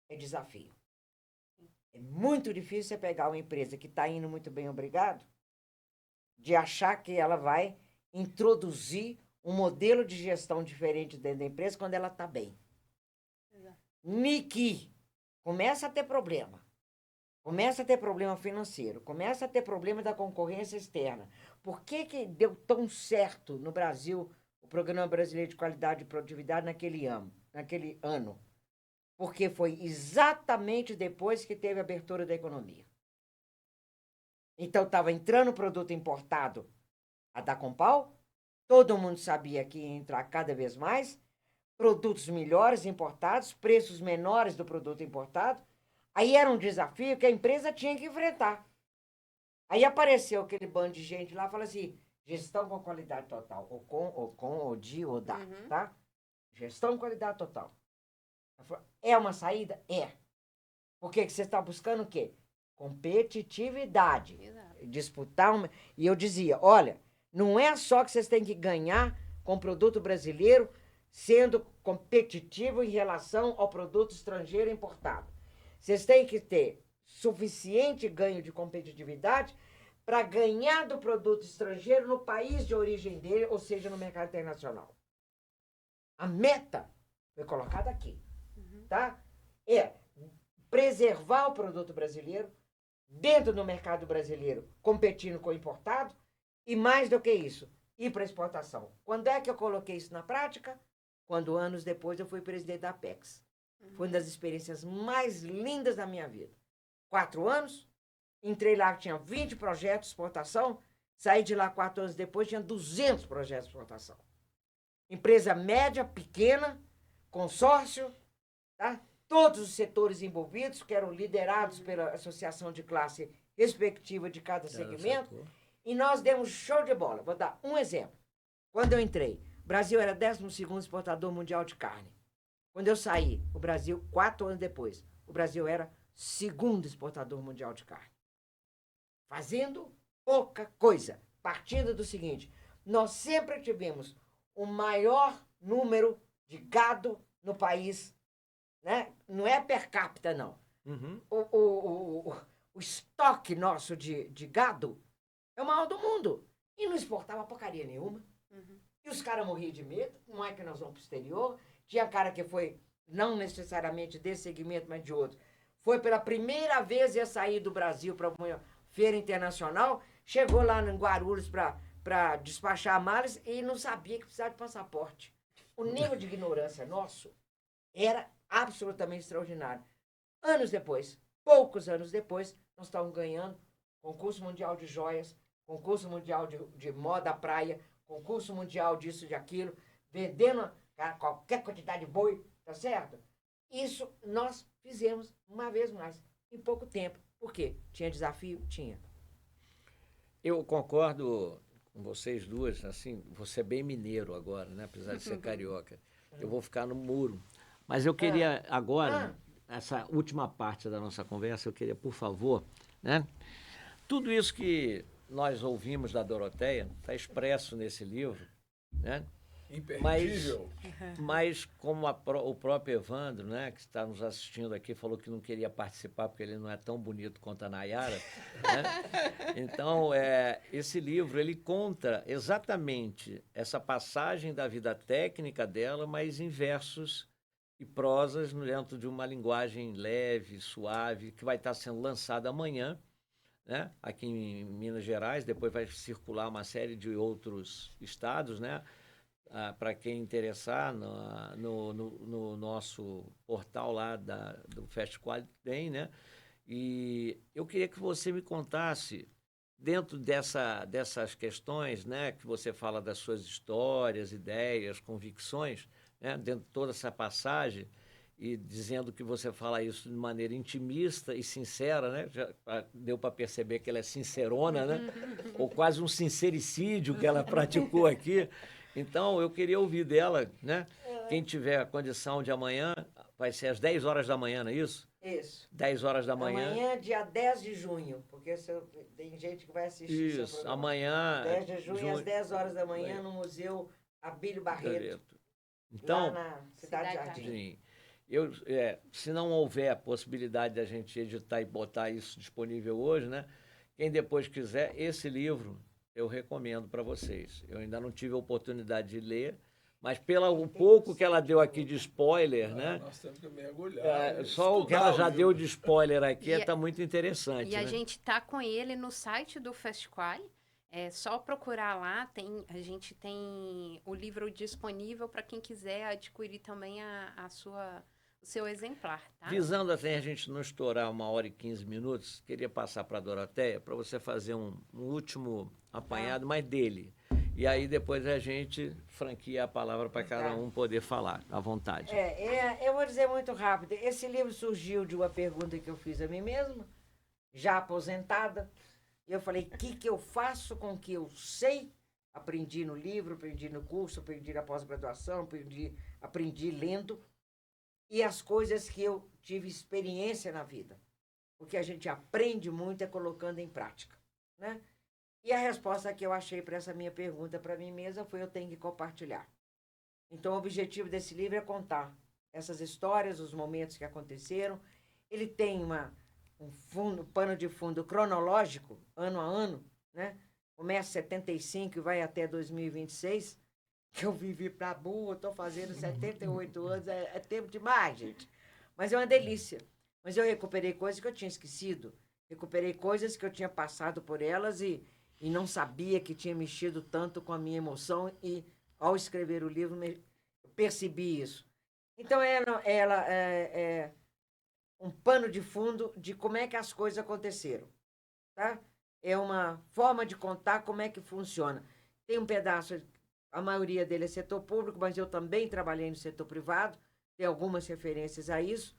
é desafio. É muito difícil você pegar uma empresa que está indo muito bem, obrigado, de achar que ela vai introduzir um modelo de gestão diferente dentro da empresa quando ela está bem. Exato. Niki, começa a ter problema. Começa a ter problema financeiro, começa a ter problema da concorrência externa. Por que deu tão certo no Brasil o Programa Brasileiro de Qualidade e Produtividade naquele ano? Porque foi exatamente depois que teve a abertura da economia. Então, estava entrando produto importado a dar com pau, todo mundo sabia que ia entrar cada vez mais, produtos melhores importados, preços menores do produto importado. Aí era um desafio que a empresa tinha que enfrentar. Aí apareceu aquele bando de gente lá e falou assim, gestão com qualidade total, ou de, ou da, tá? Gestão com qualidade total. É uma saída? É. Por que você está buscando o quê? Competitividade. Exato. Disputar uma... E eu dizia, olha, não é só que vocês têm que ganhar com o produto brasileiro sendo competitivo em relação ao produto estrangeiro importado. Vocês têm que ter suficiente ganho de competitividade para ganhar do produto estrangeiro no país de origem dele, ou seja, no mercado internacional. A meta foi colocada aqui, tá? É preservar o produto brasileiro dentro do mercado brasileiro, competindo com o importado, e mais do que isso, ir para exportação. Quando é que eu coloquei isso na prática? Quando anos depois eu fui presidente da Apex. Foi uma das experiências mais lindas da minha vida. 4 anos, entrei lá, tinha 20 projetos de exportação, saí de lá 4 anos depois, tinha 200 projetos de exportação. Empresa média, pequena, consórcio, tá? Todos os setores envolvidos, que eram liderados pela associação de classe respectiva de cada segmento, e nós demos show de bola. Vou dar um exemplo. Quando eu entrei, o Brasil era 12º exportador mundial de carne. Quando eu saí, o Brasil, 4 anos depois, o Brasil era 2º exportador mundial de carne. Fazendo pouca coisa. Partindo do seguinte, nós sempre tivemos o maior número de gado no país, né? Não é per capita, não. Uhum. O estoque nosso de gado é o maior do mundo. E não exportava porcaria nenhuma. E os caras morriam de medo. Não é que nós vamos para o exterior. Tinha cara que foi, não necessariamente desse segmento, mas de outro. Foi pela primeira vez ia sair do Brasil para uma feira internacional. Chegou lá em Guarulhos para despachar malas e não sabia que precisava de passaporte. O nível de ignorância nosso era absolutamente extraordinário. Anos depois, poucos anos depois, nós estávamos ganhando concurso mundial de joias, concurso mundial de moda praia, concurso mundial disso, de aquilo, vendendo qualquer quantidade de boi, tá certo? Isso nós fizemos uma vez mais, em pouco tempo. Por quê? Tinha desafio? Tinha. Eu concordo com vocês duas, assim, você é bem mineiro agora, né? Apesar de ser carioca. Eu vou ficar no muro. Mas eu queria agora, essa última parte da nossa conversa, eu queria, por favor, né? Tudo isso que nós ouvimos da Doroteia está expresso nesse livro, né? Imperdível. Mas como o próprio Evandro, né, que está nos assistindo aqui, falou que não queria participar porque ele não é tão bonito quanto a Nayara, né? Então, esse livro, ele conta exatamente essa passagem da vida técnica dela, mas em versos e prosas dentro de uma linguagem leve, suave, que vai estar sendo lançada amanhã, né, aqui em Minas Gerais, depois vai circular uma série de outros estados, né? Para quem interessar, no nosso portal lá do Fast Quality Day, né? E eu queria que você me contasse, dentro dessas questões, né, que você fala das suas histórias, ideias, convicções, né, dentro de toda essa passagem, e dizendo que você fala isso de maneira intimista e sincera, né? Já deu para perceber que ela é sincerona, né? Ou quase um sincericídio que ela praticou aqui. Então, eu queria ouvir dela, né? Quem tiver a condição de amanhã, vai ser às 10 horas da manhã, não é isso? Isso. 10 horas da manhã. Amanhã, dia 10 de junho, porque tem gente que vai assistir seu Isso, programa. amanhã... 10 de junho, às 10 horas da manhã, no Museu Abílio Barreto, então, lá na Cidade Jardim. Sim. Se não houver a possibilidade da gente editar e botar isso disponível hoje, né? Quem depois quiser, esse livro eu recomendo para vocês. Eu ainda não tive a oportunidade de ler, mas pelo pouco que ela deu aqui de spoiler, né? Nós temos que mergulhar. Só o que ela já deu de spoiler aqui E está muito interessante. E a né? gente tá com ele no site do Festival. É só procurar lá. A gente tem o livro disponível para quem quiser adquirir também o seu exemplar, tá? Visando até a gente não estourar 1h15, queria passar para a Doroteia para você fazer um último apanhado, mas dele. E aí depois a gente franquia a palavra para cada um poder falar, à vontade. Eu vou dizer muito rápido. Esse livro surgiu de uma pergunta que eu fiz a mim mesma, já aposentada. E eu falei, o que eu faço com o que eu sei? Aprendi no livro, aprendi no curso, aprendi na pós-graduação, aprendi lendo. E as coisas que eu tive experiência na vida. O que a gente aprende muito é colocando em prática, né? E a resposta que eu achei para essa minha pergunta para mim mesma foi: eu tenho que compartilhar. Então, o objetivo desse livro é contar essas histórias, os momentos que aconteceram. Ele tem um pano de fundo cronológico, ano a ano, né? Começa em 75 e vai até 2026, que eu vivi para burro, estou fazendo 78 anos, é tempo demais, gente. Mas é uma delícia. Mas eu recuperei coisas que eu tinha esquecido, recuperei coisas que eu tinha passado por elas e não sabia que tinha mexido tanto com a minha emoção, e ao escrever o livro percebi isso. Então ela é um pano de fundo de como é que as coisas aconteceram, tá? É uma forma de contar como é que funciona. Tem um pedaço, a maioria dele é setor público, mas eu também trabalhei no setor privado, tem algumas referências a isso,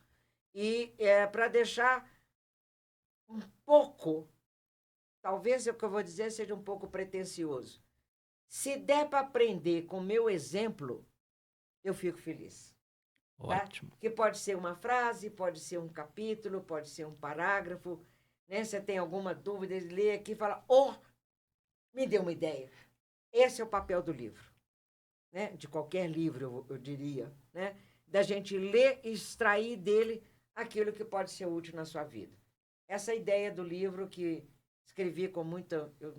e para deixar um pouco, talvez o que eu vou dizer seja um pouco pretensioso. Se der para aprender com o meu exemplo, eu fico feliz. Ótimo. Tá? Que pode ser uma frase, pode ser um capítulo, pode ser um parágrafo, né? Você tem alguma dúvida, ele lê aqui e fala, me deu uma ideia. Esse é o papel do livro, né? De qualquer livro, eu diria, né? Da gente ler e extrair dele aquilo que pode ser útil na sua vida. Essa ideia do livro que escrevi com muita... Eu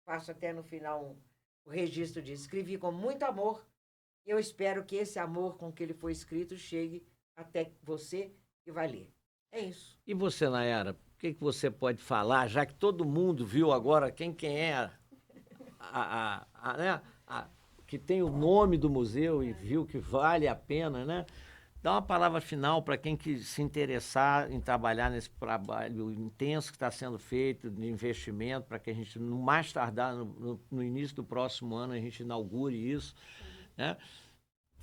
faço até no final o registro disso. Escrevi com muito amor, e eu espero que esse amor com que ele foi escrito chegue até você que vai ler. É isso. E você, Nayara, o que você pode falar, já que todo mundo viu agora quem é que tem o nome do museu e viu que vale a pena, né? Dá uma palavra final para quem que se interessar em trabalhar nesse trabalho intenso que está sendo feito de investimento, para que a gente, no mais tardar, no início do próximo ano, a gente inaugure isso, né?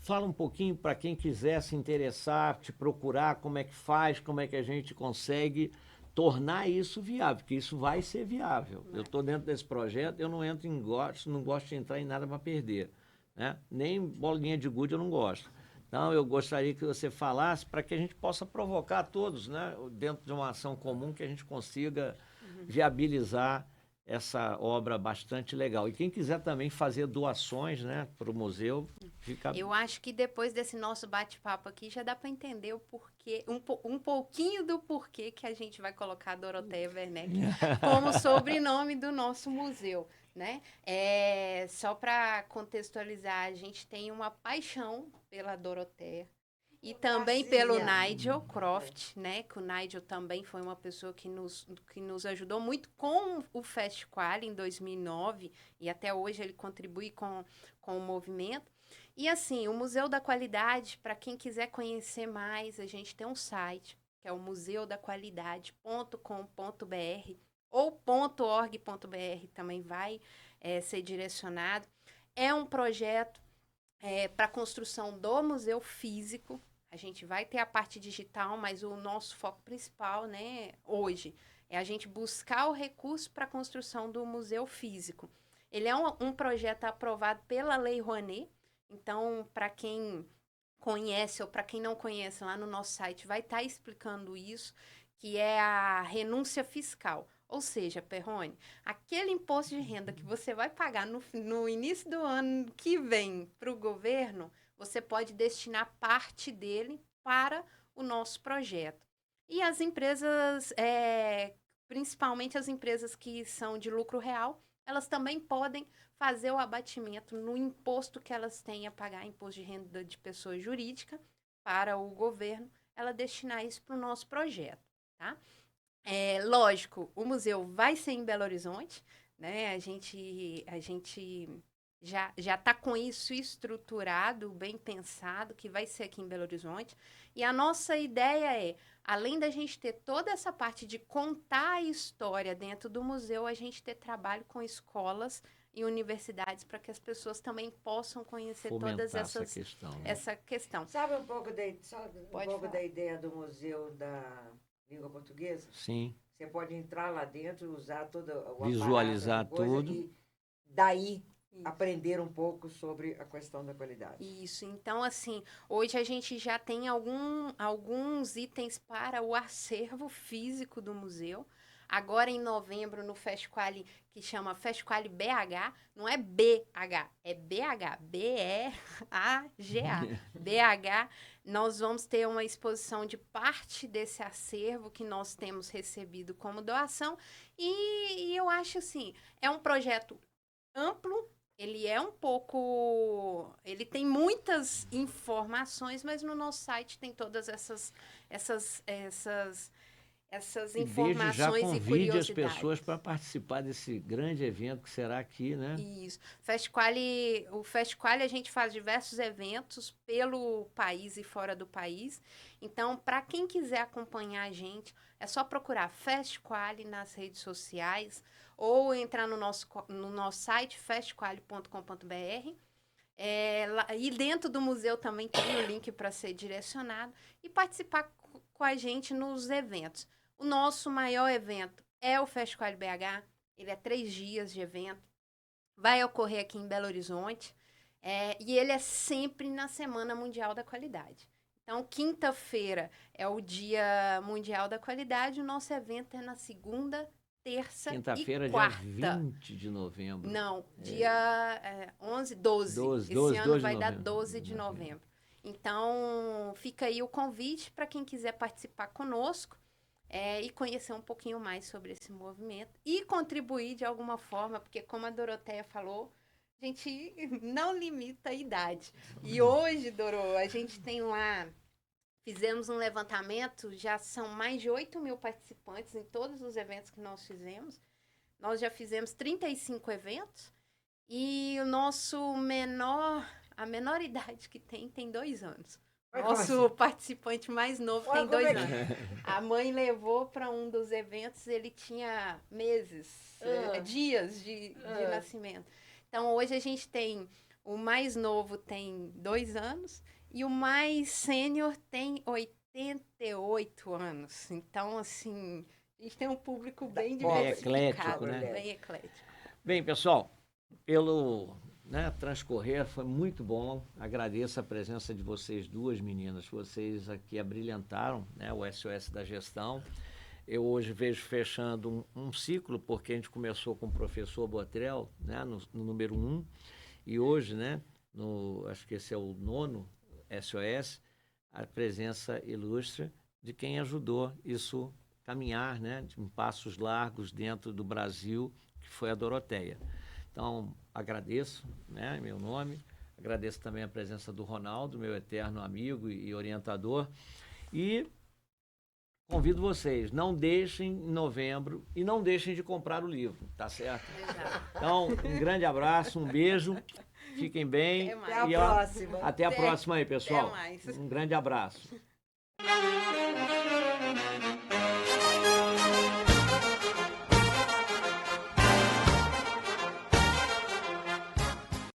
Fala um pouquinho para quem quiser se interessar, te procurar, como é que faz, como é que a gente consegue tornar isso viável, porque isso vai ser viável. Eu estou dentro desse projeto, eu não entro em não gosto de entrar em nada para perder, né? Nem bolinha de gude eu não gosto. Então, eu gostaria que você falasse para que a gente possa provocar todos, né, dentro de uma ação comum, que a gente consiga viabilizar essa obra bastante legal. E quem quiser também fazer doações, né, para o museu, fica... Eu acho que depois desse nosso bate-papo aqui já dá para entender o porquê, um pouquinho do porquê que a gente vai colocar Doroteia Werneck como sobrenome do nosso museu, né? Só para contextualizar, a gente tem uma paixão pela Doroteia e também pelo Nigel Croft, né? Que o Nigel também foi uma pessoa que nos ajudou muito com o Festival em 2009, e até hoje ele contribui com o movimento. E assim, o Museu da Qualidade, para quem quiser conhecer mais, a gente tem um site, que é o museudaqualidade.com.br ou .org.br, também vai ser direcionado. É um projeto para a construção do museu físico. A gente vai ter a parte digital, mas o nosso foco principal, né, hoje, é a gente buscar o recurso para a construção do museu físico. Ele é um projeto aprovado pela Lei Rouanet. Então, para quem conhece ou para quem não conhece, lá no nosso site vai estar explicando isso, que é a renúncia fiscal. Ou seja, Perrone, aquele imposto de renda que você vai pagar no início do ano que vem para o governo, você pode destinar parte dele para o nosso projeto. E as empresas, principalmente as empresas que são de lucro real, elas também podem fazer o abatimento no imposto que elas têm a pagar, imposto de renda de pessoa jurídica, para o governo, ela destinar isso para o nosso projeto, tá? Lógico, o museu vai ser em Belo Horizonte, né? A gente já está com isso estruturado, bem pensado, que vai ser aqui em Belo Horizonte. E a nossa ideia é, além da gente ter toda essa parte de contar a história dentro do museu, a gente ter trabalho com escolas e universidades para que as pessoas também possam conhecer todas essas essa questão. Sabe um pouco da ideia do Museu da Língua Portuguesa? Sim. Você pode entrar lá dentro, usar todo o visualizar aparato, tudo e daí aprender um pouco sobre a questão da qualidade. Isso. Então, assim, hoje a gente já tem alguns itens para o acervo físico do museu. Agora, em novembro, no Festquali, que chama Festquali BH, não é BH, é BH, B-E-A-G-A. BH, nós vamos ter uma exposição de parte desse acervo que nós temos recebido como doação. E eu acho, assim, é um projeto amplo. Ele é um pouco... Ele tem muitas informações, mas no nosso site tem todas essas informações já e convide curiosidades. as pessoas para participar desse grande evento que será aqui, né? Isso. O Festquali, a gente faz diversos eventos pelo país e fora do país. Então, para quem quiser acompanhar a gente, é só procurar Festquali nas redes sociais ou entrar no nosso site, festquali.com.br. E dentro do museu também tem o link para ser direcionado e participar com a gente nos eventos. O nosso maior evento é o Festquali BH. Ele é 3 dias de evento. Vai ocorrer aqui em Belo Horizonte. E ele é sempre na Semana Mundial da Qualidade. Então, quinta-feira é o Dia Mundial da Qualidade. O nosso evento é na segunda, terça e quarta. Quinta-feira, dia 20 de novembro. Não, dia 12. Esse ano vai dar 12 de novembro. Então, fica aí o convite para quem quiser participar conosco e conhecer um pouquinho mais sobre esse movimento e contribuir de alguma forma, porque como a Doroteia falou, a gente não limita a idade. E hoje, Dorô, a gente tem lá, fizemos um levantamento, já são mais de 8.000 participantes em todos os eventos que nós fizemos. Nós já fizemos 35 eventos e a menor idade que tem 2 anos. Nosso participante mais novo tem 2 anos. A mãe levou para um dos eventos, ele tinha dias de nascimento. Então, hoje a gente tem, o mais novo tem 2 anos e o mais sênior tem 88 anos. Então, assim, a gente tem um público bem diversificado, eclético, né? Bem eclético. Bem, pessoal, pelo transcorrer foi muito bom. Agradeço a presença de vocês duas meninas. Vocês aqui abrilhantaram, né, o SOS da Gestão. Eu hoje vejo fechando um ciclo, porque a gente começou com o professor Botrel, né, no número 1, e hoje, né, acho que esse é o 9º SOS, a presença ilustre de quem ajudou isso caminhar, né, em passos largos dentro do Brasil, que foi a Doroteia. Então, agradeço, né, em meu nome, agradeço também a presença do Ronaldo, meu eterno amigo e orientador, e convido vocês, não deixem em novembro e não deixem de comprar o livro, tá certo? Exato. Então, um grande abraço, um beijo, fiquem bem. Até a próxima. Até a próxima aí, pessoal. Até mais. Um grande abraço.